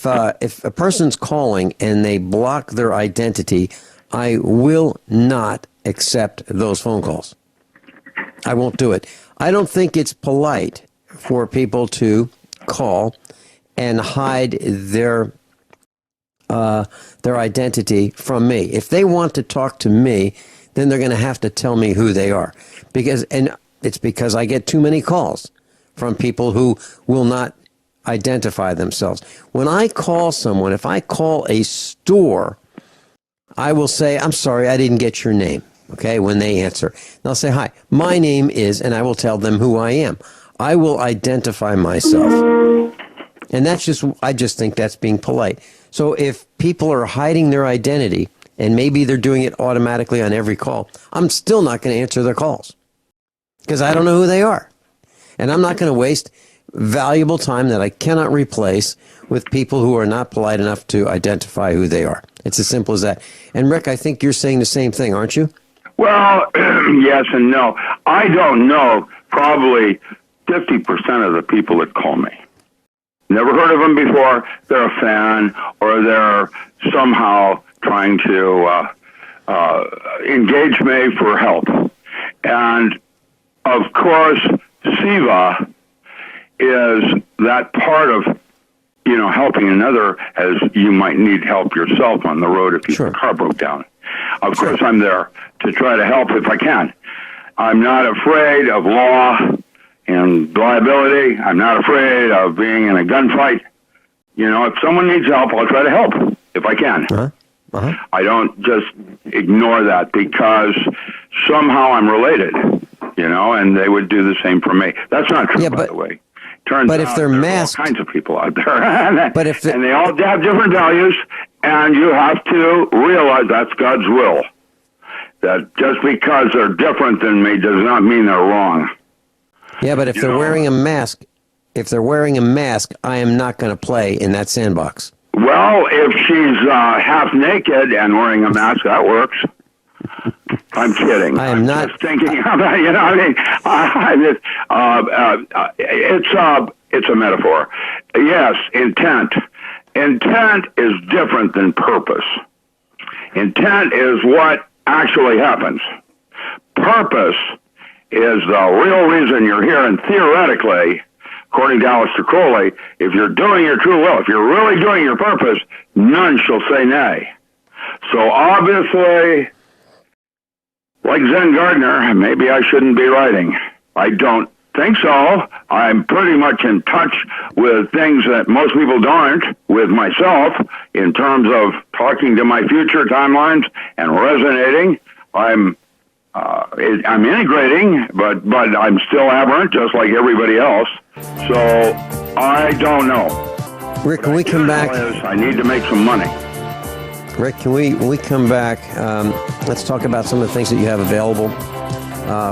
a person's calling and they block their identity, I will not accept those phone calls. I won't do it. I don't think it's polite for people to call and hide their identity from me. If they want to talk to me, then they're going to have to tell me who they are. Because I get too many calls from people who will not identify themselves. When I call someone, if I call a store, I will say, I'm sorry, I didn't get your name. okay, when they answer. And I'll say, hi, my name is, and I will tell them who I am. I will identify myself. And I just think that's being polite. So if people are hiding their identity, and maybe they're doing it automatically on every call, I'm still not going to answer their calls because I don't know who they are. And I'm not going to waste valuable time that I cannot replace with people who are not polite enough to identify who they are. It's as simple as that. And Rick, I think you're saying the same thing, aren't you? Well, yes and no. I don't know probably 50% of the people that call me. Never heard of them before. They're a fan, or they're somehow trying to engage me for help. And, of course, SIVA is that part of, helping another as you might need help yourself on the road if your car broke down. Of course, I'm there to try to help if I can. I'm not afraid of law and liability. I'm not afraid of being in a gunfight. If someone needs help, I'll try to help if I can. I don't just ignore that because somehow I'm related, and they would do the same for me. That's not true, by the way. Turns out if they're masked, all kinds of people out there, but if and they all have different values, and you have to realize that's God's will. That just because they're different than me does not mean they're wrong. Yeah, but if they're wearing a mask, I am not going to play in that sandbox. Well, if she's half naked and wearing a mask, that works. I'm kidding. I'm not just thinking about it's a metaphor. Yes, intent. Intent is different than purpose. Intent is what actually happens. Purpose is the real reason you're here, and theoretically, according to Aleister Crowley, if you're doing your true will, if you're really doing your purpose, none shall say nay. So obviously, like Zen Gardner, maybe I shouldn't be writing. I don't think so. I'm pretty much in touch with things that most people don't, with myself, in terms of talking to my future timelines and resonating. I'm integrating, but I'm still aberrant, just like everybody else. So I don't know. Rick, can we come back? I need to make some money. Rick, when we come back, let's talk about some of the things that you have available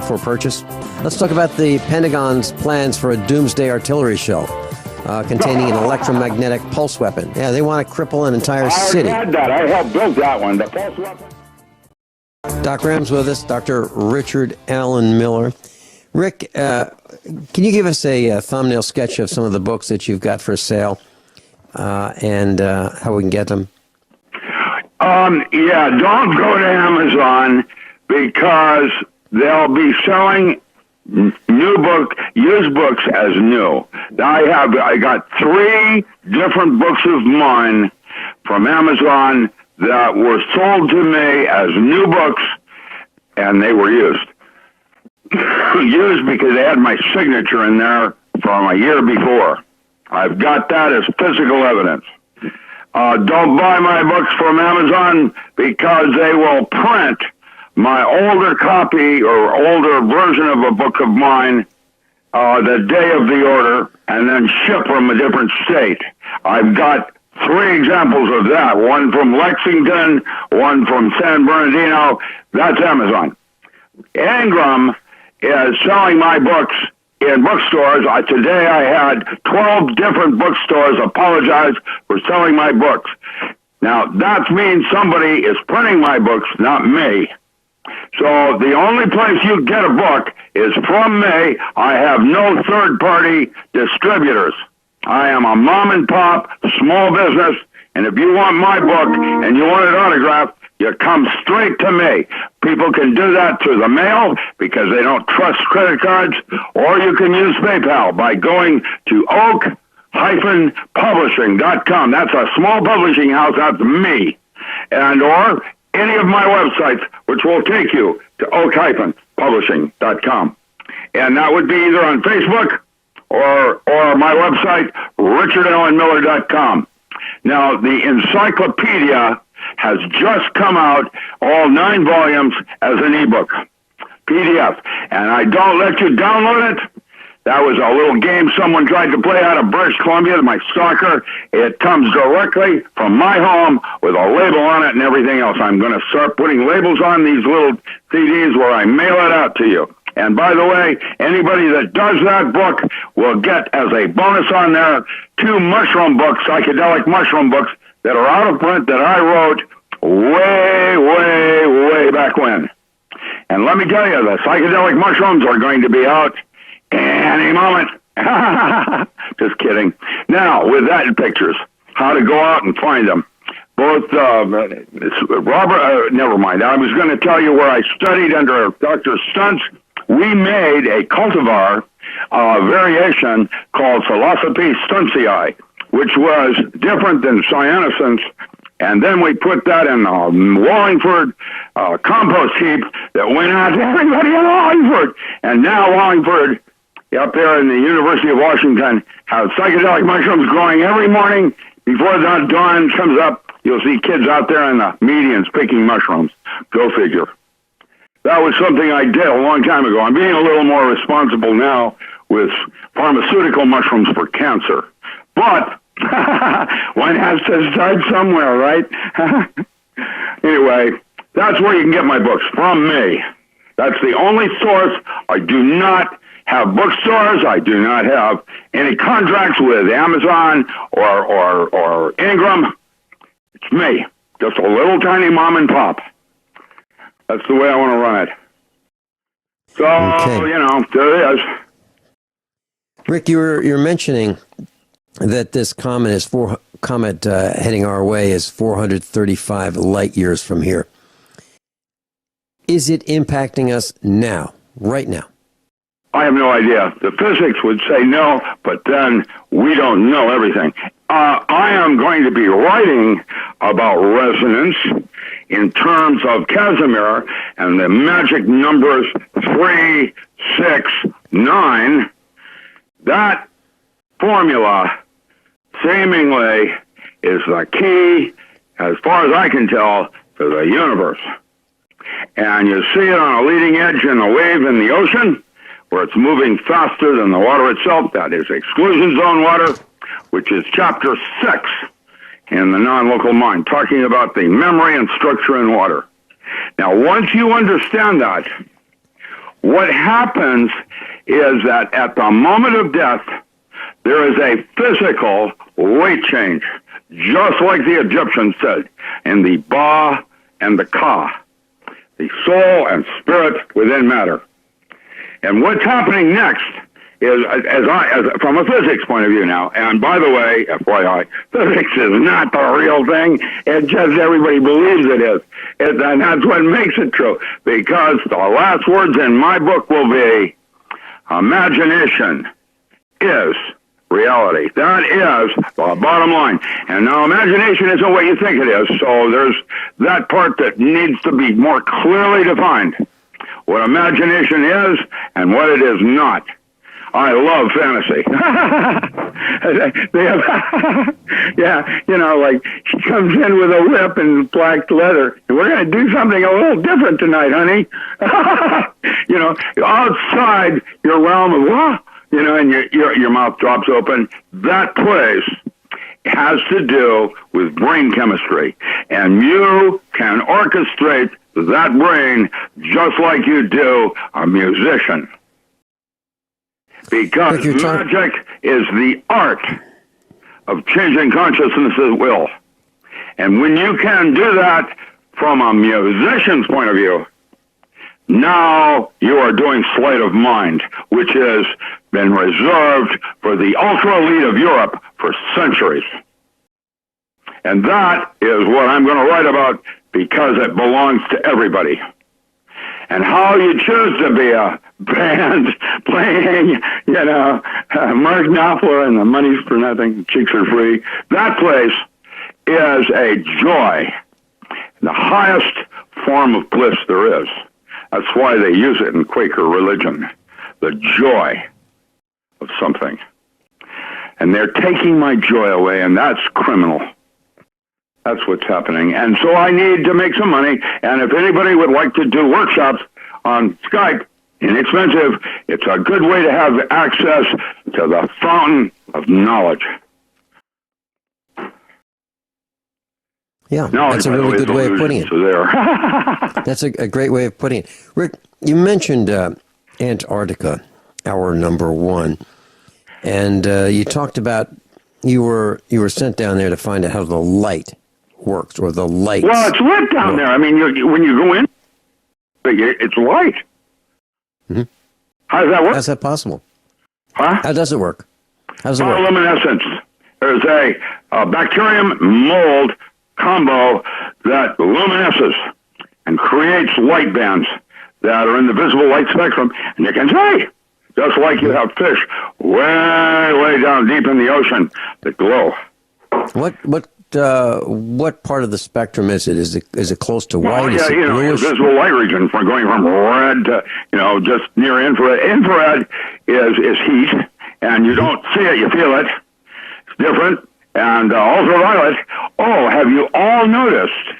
for purchase. Let's talk about the Pentagon's plans for a doomsday artillery shell containing an electromagnetic pulse weapon. Yeah, they want to cripple an entire city. I had that. I helped build that one, the pulse weapon. Doc Ram's with us, Dr. Richard Alan Miller. Rick, can you give us a thumbnail sketch of some of the books that you've got for sale and how we can get them? Yeah, don't go to Amazon because they'll be selling used books as new. I got 3 different books of mine from Amazon that were sold to me as new books, and they were used. Used because they had my signature in there from a year before. I've got that as physical evidence. Don't buy my books from Amazon because they will print my older copy or older version of a book of mine the day of the order and then ship from a different state. I've got 3 examples of that. One from Lexington, one from San Bernardino. That's Amazon. Ingram is selling my books in bookstores. Today I had 12 different bookstores apologize for selling my books. Now, that means somebody is printing my books, not me. So the only place you get a book is from me. I have no third-party distributors. I am a mom-and-pop small business, and if you want my book and you want it autographed, you come straight to me. People can do that through the mail because they don't trust credit cards, or you can use PayPal by going to oak-publishing.com. That's a small publishing house. That's me. And or any of my websites, which will take you to oak-publishing.com. And that would be either on Facebook or my website, richardalanmiller.com. Now, the encyclopedia has just come out, all 9 volumes, as an ebook, PDF. And I don't let you download it. That was a little game someone tried to play out of British Columbia, my stalker. It comes directly from my home with a label on it and everything else. I'm going to start putting labels on these little CDs where I mail it out to you. And by the way, anybody that does that book will get as a bonus on there 2 mushroom books, psychedelic mushroom books, that are out of print that I wrote way back when. And let me tell you, the psychedelic mushrooms are going to be out any moment. Just kidding. Now, with that, pictures, how to go out and find them. Both, Robert, never mind. I was going to tell you where I studied under Dr. Stuntz. We made a cultivar variation called Philosophy Stuntzii, which was different than cyanescence. And then we put that in a Wallingford compost heap that went out to everybody in Wallingford. And now Wallingford, up there in the University of Washington, has psychedelic mushrooms growing every morning. Before the dawn comes up, you'll see kids out there in the medians picking mushrooms. Go figure. That was something I did a long time ago. I'm being a little more responsible now with pharmaceutical mushrooms for cancer. But one has to start somewhere, right? Anyway, that's where you can get my books, from me. That's the only source. I do not have bookstores. I do not have any contracts with Amazon or Ingram. It's me, just a little tiny mom and pop. That's the way I want to run it. So, there it is. Rick, you're mentioning that this comet heading our way is 435 light years from here. Is it impacting us now, right now? I have no idea. The physics would say no, but then we don't know everything. I am going to be writing about resonance in terms of Casimir and the magic numbers 3, 6, 9. That formula seemingly is the key, as far as I can tell, to the universe. And you see it on a leading edge in a wave in the ocean, where it's moving faster than the water itself. That is exclusion zone water, which is chapter 6 in the non-local mind, talking about the memory and structure in water. Now, once you understand that, what happens is that at the moment of death, there is a physical weight change, just like the Egyptians said, in the Ba and the Ka, the soul and spirit within matter. And what's happening next is, as from a physics point of view now, and by the way, FYI, physics is not the real thing. It just everybody believes it is. And that's what makes it true. Because the last words in my book will be, imagination is reality. That is the bottom line. And now imagination isn't what you think it is. So there's that part that needs to be more clearly defined. What imagination is and what it is not. I love fantasy. They have, yeah, like she comes in with a whip and black leather. We're going to do something a little different tonight, honey. Outside your realm of and your mouth drops open. That place has to do with brain chemistry, and you can orchestrate that brain just like you do a musician. Because magic is the art of changing consciousness at will. And when you can do that from a musician's point of view, now you are doing sleight of mind, which has been reserved for the ultra elite of Europe for centuries. And that is what I'm going to write about, because it belongs to everybody. And how you choose to be a band playing, Mark Knopfler and the Money's for Nothing, Chicks Are Free, that place is a joy, the highest form of bliss there is. That's why they use it in Quaker religion, the joy of something. And they're taking my joy away, and that's criminal. That's what's happening. And so I need to make some money. And if anybody would like to do workshops on Skype, inexpensive, it's a good way to have access to the fountain of knowledge. Yeah, Knowledge, that's a by the really way, good way of putting it. So there. That's a great way of putting it. Rick, you mentioned Antarctica, our number one, and you talked about you were sent down there to find out how the light works, or the lights. Well, it's lit down there. I mean, when you go in, it's light. Mm-hmm. How does that work? How's that possible? Huh? How does it work? How does it work? Bioluminescence. There's a bacterium mold combo that luminesces and creates light bands that are in the visible light spectrum, and you can see, just like you have fish way down deep in the ocean that glow. What part of the spectrum is it? Is it close to white? Well, is it bluish? visible light region, from going from red to just near infrared. Infrared is heat, and you don't see it, you feel it. It's different. And ultraviolet. Oh, have you all noticed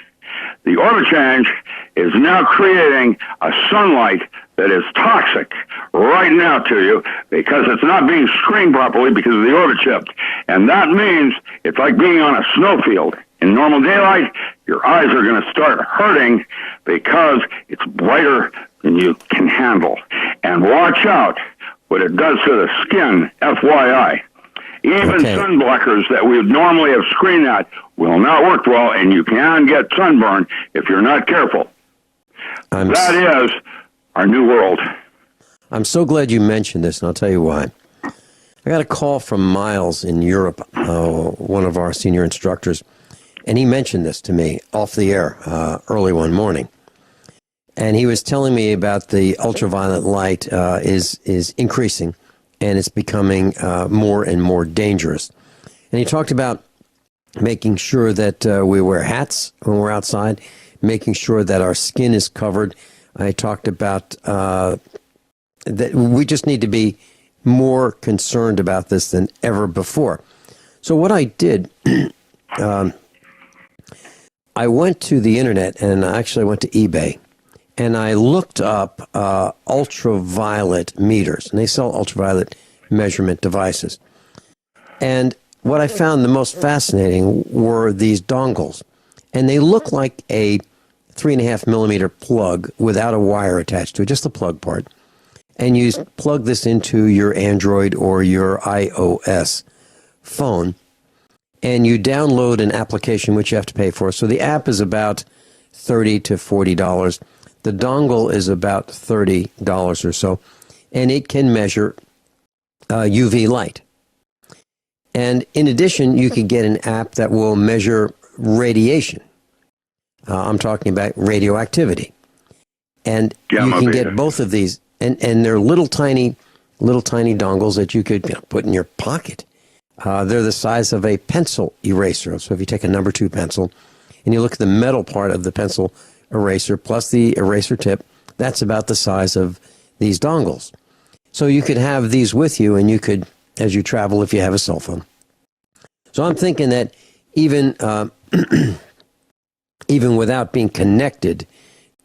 the orbit change is now creating a sunlight that is toxic right now to you because it's not being screened properly because of the orbit shift. And that means it's like being on a snowfield. In normal daylight, your eyes are going to start hurting because it's brighter than you can handle. And watch out what it does to the skin, FYI. Even sun blockers that we would normally have screened that will not work well, and you can get sunburn if you're not careful. That is our new world. I'm so glad you mentioned this, and I'll tell you why. I got a call from Miles in Europe, one of our senior instructors, and he mentioned this to me off the air early one morning. And he was telling me about the ultraviolet light is increasing, and it's becoming more and more dangerous. And he talked about making sure that we wear hats when we're outside, making sure that our skin is covered. I talked about that we just need to be more concerned about this than ever before. So what I did, I went to the internet, and I actually went to eBay, and I looked up ultraviolet meters, and they sell ultraviolet measurement devices. And what I found the most fascinating were these dongles, and they look like a 3.5 millimeter plug without a wire attached to it, just the plug part. And you plug this into your Android or your iOS phone, and you download an application which you have to pay for. So the app is about $30 to $40. The dongle is about $30 or so, and it can measure UV light. And in addition, you can get an app that will measure radiation. I'm talking about radioactivity. And you can get both of these, and they're little tiny dongles that you could put in your pocket. They're the size of a pencil eraser. So if you take a number 2 pencil and you look at the metal part of the pencil eraser plus the eraser tip, that's about the size of these dongles. So you could have these with you, and you could, as you travel, if you have a cell phone. So I'm thinking that even even without being connected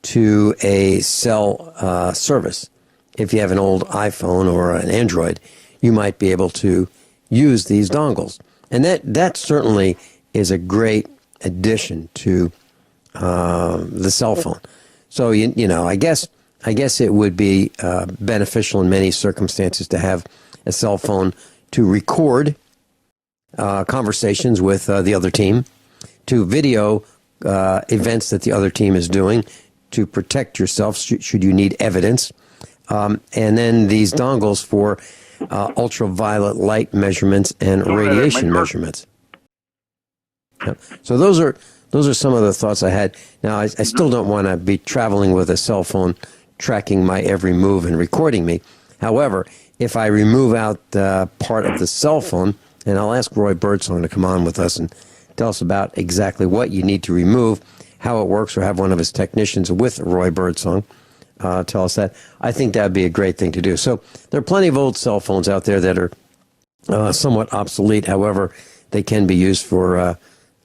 to a cell service, if you have an old iPhone or an Android, you might be able to use these dongles. And that certainly is a great addition to the cell phone. So, I guess it would be beneficial in many circumstances to have a cell phone to record conversations with the other team, to video events that the other team is doing, to protect yourself should you need evidence, and then these dongles for ultraviolet light measurements and radiation measurements. Yep. So those are some of the thoughts I had. Now, I still don't want to be traveling with a cell phone tracking my every move and recording me. However, if I remove out part of the cell phone, and I'll ask Roy Birdsong to come on with us and tell us about exactly what you need to remove, how it works, or have one of his technicians with Roy Birdsong tell us that. I think that would be a great thing to do. So there are plenty of old cell phones out there that are somewhat obsolete. However, they can be used for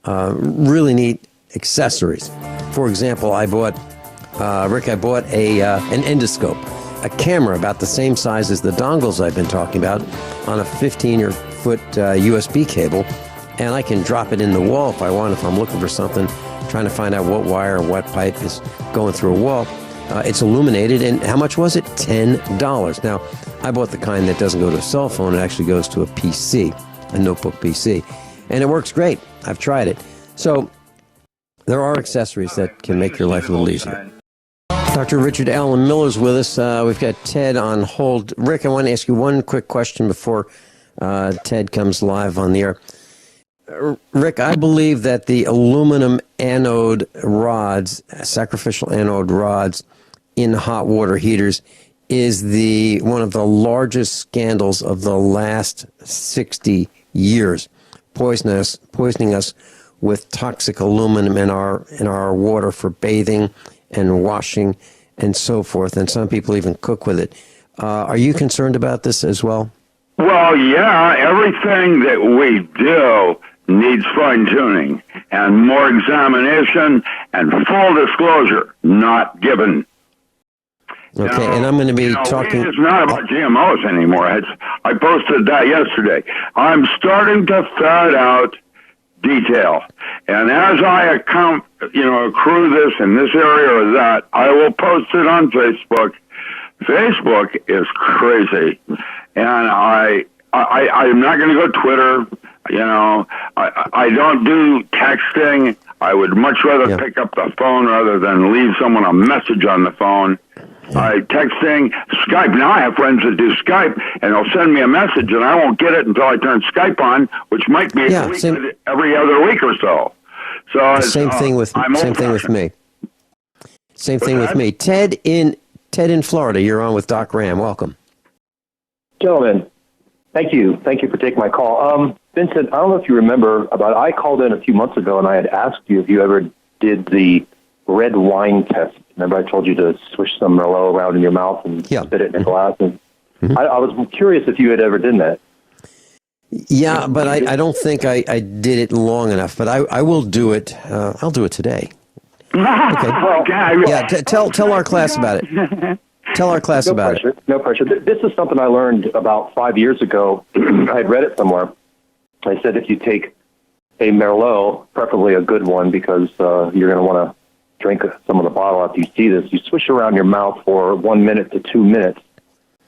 really neat accessories. For example, I bought an endoscope, a camera about the same size as the dongles I've been talking about, on a 15-foot USB cable, and I can drop it in the wall if I want, if I'm looking for something, trying to find out what wire or what pipe is going through a wall. It's illuminated, and how much was it? $10. Now, I bought the kind that doesn't go to a cell phone. It actually goes to a PC, a notebook PC, and it works great. I've tried it. So there are accessories that can make your life a little easier. Dr. Richard Alan Miller's with us. We've got Ted on hold. Rick, I want to ask you one quick question before Ted comes live on the air. Rick, I believe that the aluminum anode rods, sacrificial anode rods in hot water heaters, is one of the largest scandals of the last 60 years, poisoning us with toxic aluminum in our water for bathing and washing and so forth, and some people even cook with it. Are you concerned about this as well? Well, yeah, everything that we do needs fine-tuning and more examination and full disclosure not given. Okay, and I'm going to be talking... It's not about GMOs anymore. I posted that yesterday. I'm starting to ferret out detail. And as I accrue this in this area or that, I will post it on Facebook. Facebook is crazy. And I'm not going to go Twitter. I don't do texting. I would much rather pick up the phone rather than leave someone a message on the phone. Texting, Skype. Now I have friends that do Skype, and they'll send me a message, and I won't get it until I turn Skype on, which might be every other week or so. So same thing with me. Same thing with me. Ted in Florida, you're on with Doc Ram. Welcome, gentlemen. Thank you for taking my call. Vincent, I don't know if you remember, but I called in a few months ago, and I had asked you if you ever did the red wine test. Remember, I told you to swish some Merlot around in your mouth and spit it in a glass. And I was curious if you had ever done that. Yeah, but I don't think I did it long enough. But I will do it. I'll do it today. Okay. Yeah, tell our class about it. Tell our class about it. No pressure. This is something I learned about 5 years ago. I had read it somewhere. I said if you take a Merlot, preferably a good one, because you're going to want to drink some of the bottle after you see this. You swish around your mouth for 1 minute to 2 minutes,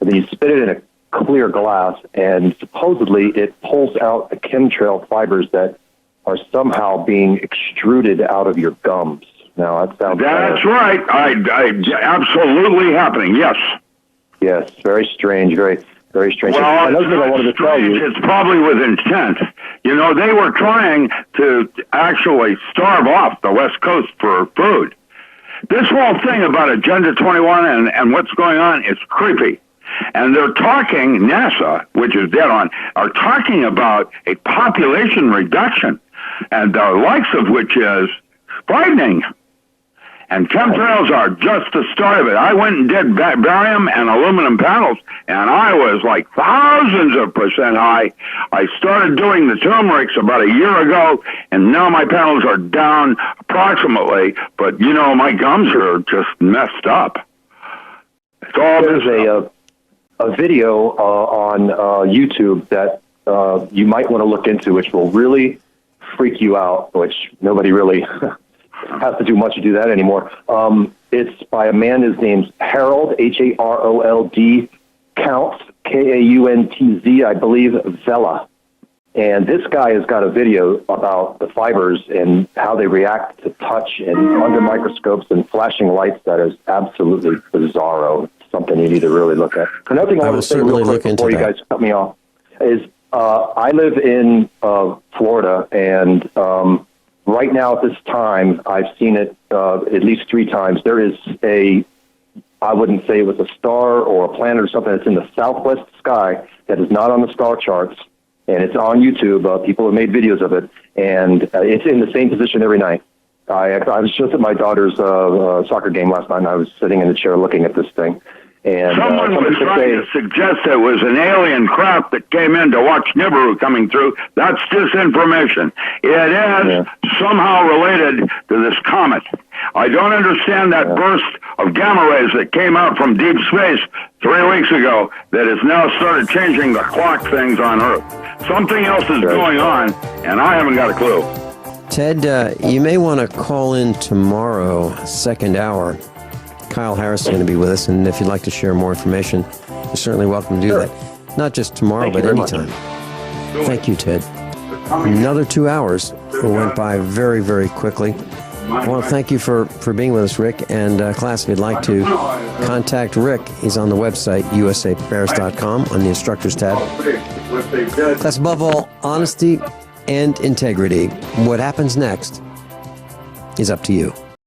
and then you spit it in a clear glass, and supposedly it pulls out the chemtrail fibers that are somehow being extruded out of your gums. Now, that's right. I absolutely happening. Yes. Yes. Very strange. Very, very strange. Well, another thing I wanted to tell you. It's probably with intent. They were trying to actually starve off the West Coast for food. This whole thing about Agenda 21 and what's going on is creepy. And they're talking, NASA, which is dead on, are talking about a population reduction, and the likes of which is frightening. And chemtrails are just the start of it. I went and did barium and aluminum panels, and I was like thousands of percent high. I started doing the turmerics about a year ago, and now my panels are down approximately, but my gums are just messed up. It's all There's a video on YouTube that you might want to look into, which will really freak you out, which nobody really has to do much to do that anymore. It's by a man, his name's Harold, Harold, Counts, Kauntz, I believe, Vela. And this guy has got a video about the fibers and how they react to touch and under microscopes and flashing lights that is absolutely bizarro. It's something you need to really look at. Another thing I want to say real quick before you guys cut me off is I live in Florida, and right now at this time, I've seen it at least 3 times. There is I wouldn't say it was a star or a planet or something that's in the southwest sky that is not on the star charts, and it's on YouTube. People have made videos of it, and it's in the same position every night. I was just at my daughter's soccer game last night, and I was sitting in the chair looking at this thing. And Someone some was people trying to suggest it was an alien craft that came in to watch Nibiru coming through. That's disinformation. It is somehow related to this comet. I don't understand that burst of gamma rays that came out from deep space 3 weeks ago that has now started changing the clock things on Earth. Something else is going on, and I haven't got a clue. Ted, you may want to call in tomorrow, second hour. Kyle Harris is going to be with us, and if you'd like to share more information, you're certainly welcome to do that. Not just tomorrow, but anytime. Thank you, Ted. Another 2 hours went by very, very quickly. I want to thank you for being with us, Rick. And class, if you'd like to contact Rick, he's on the website, usaprepares.com, on the instructors tab. Class, above all, honesty and integrity. What happens next is up to you.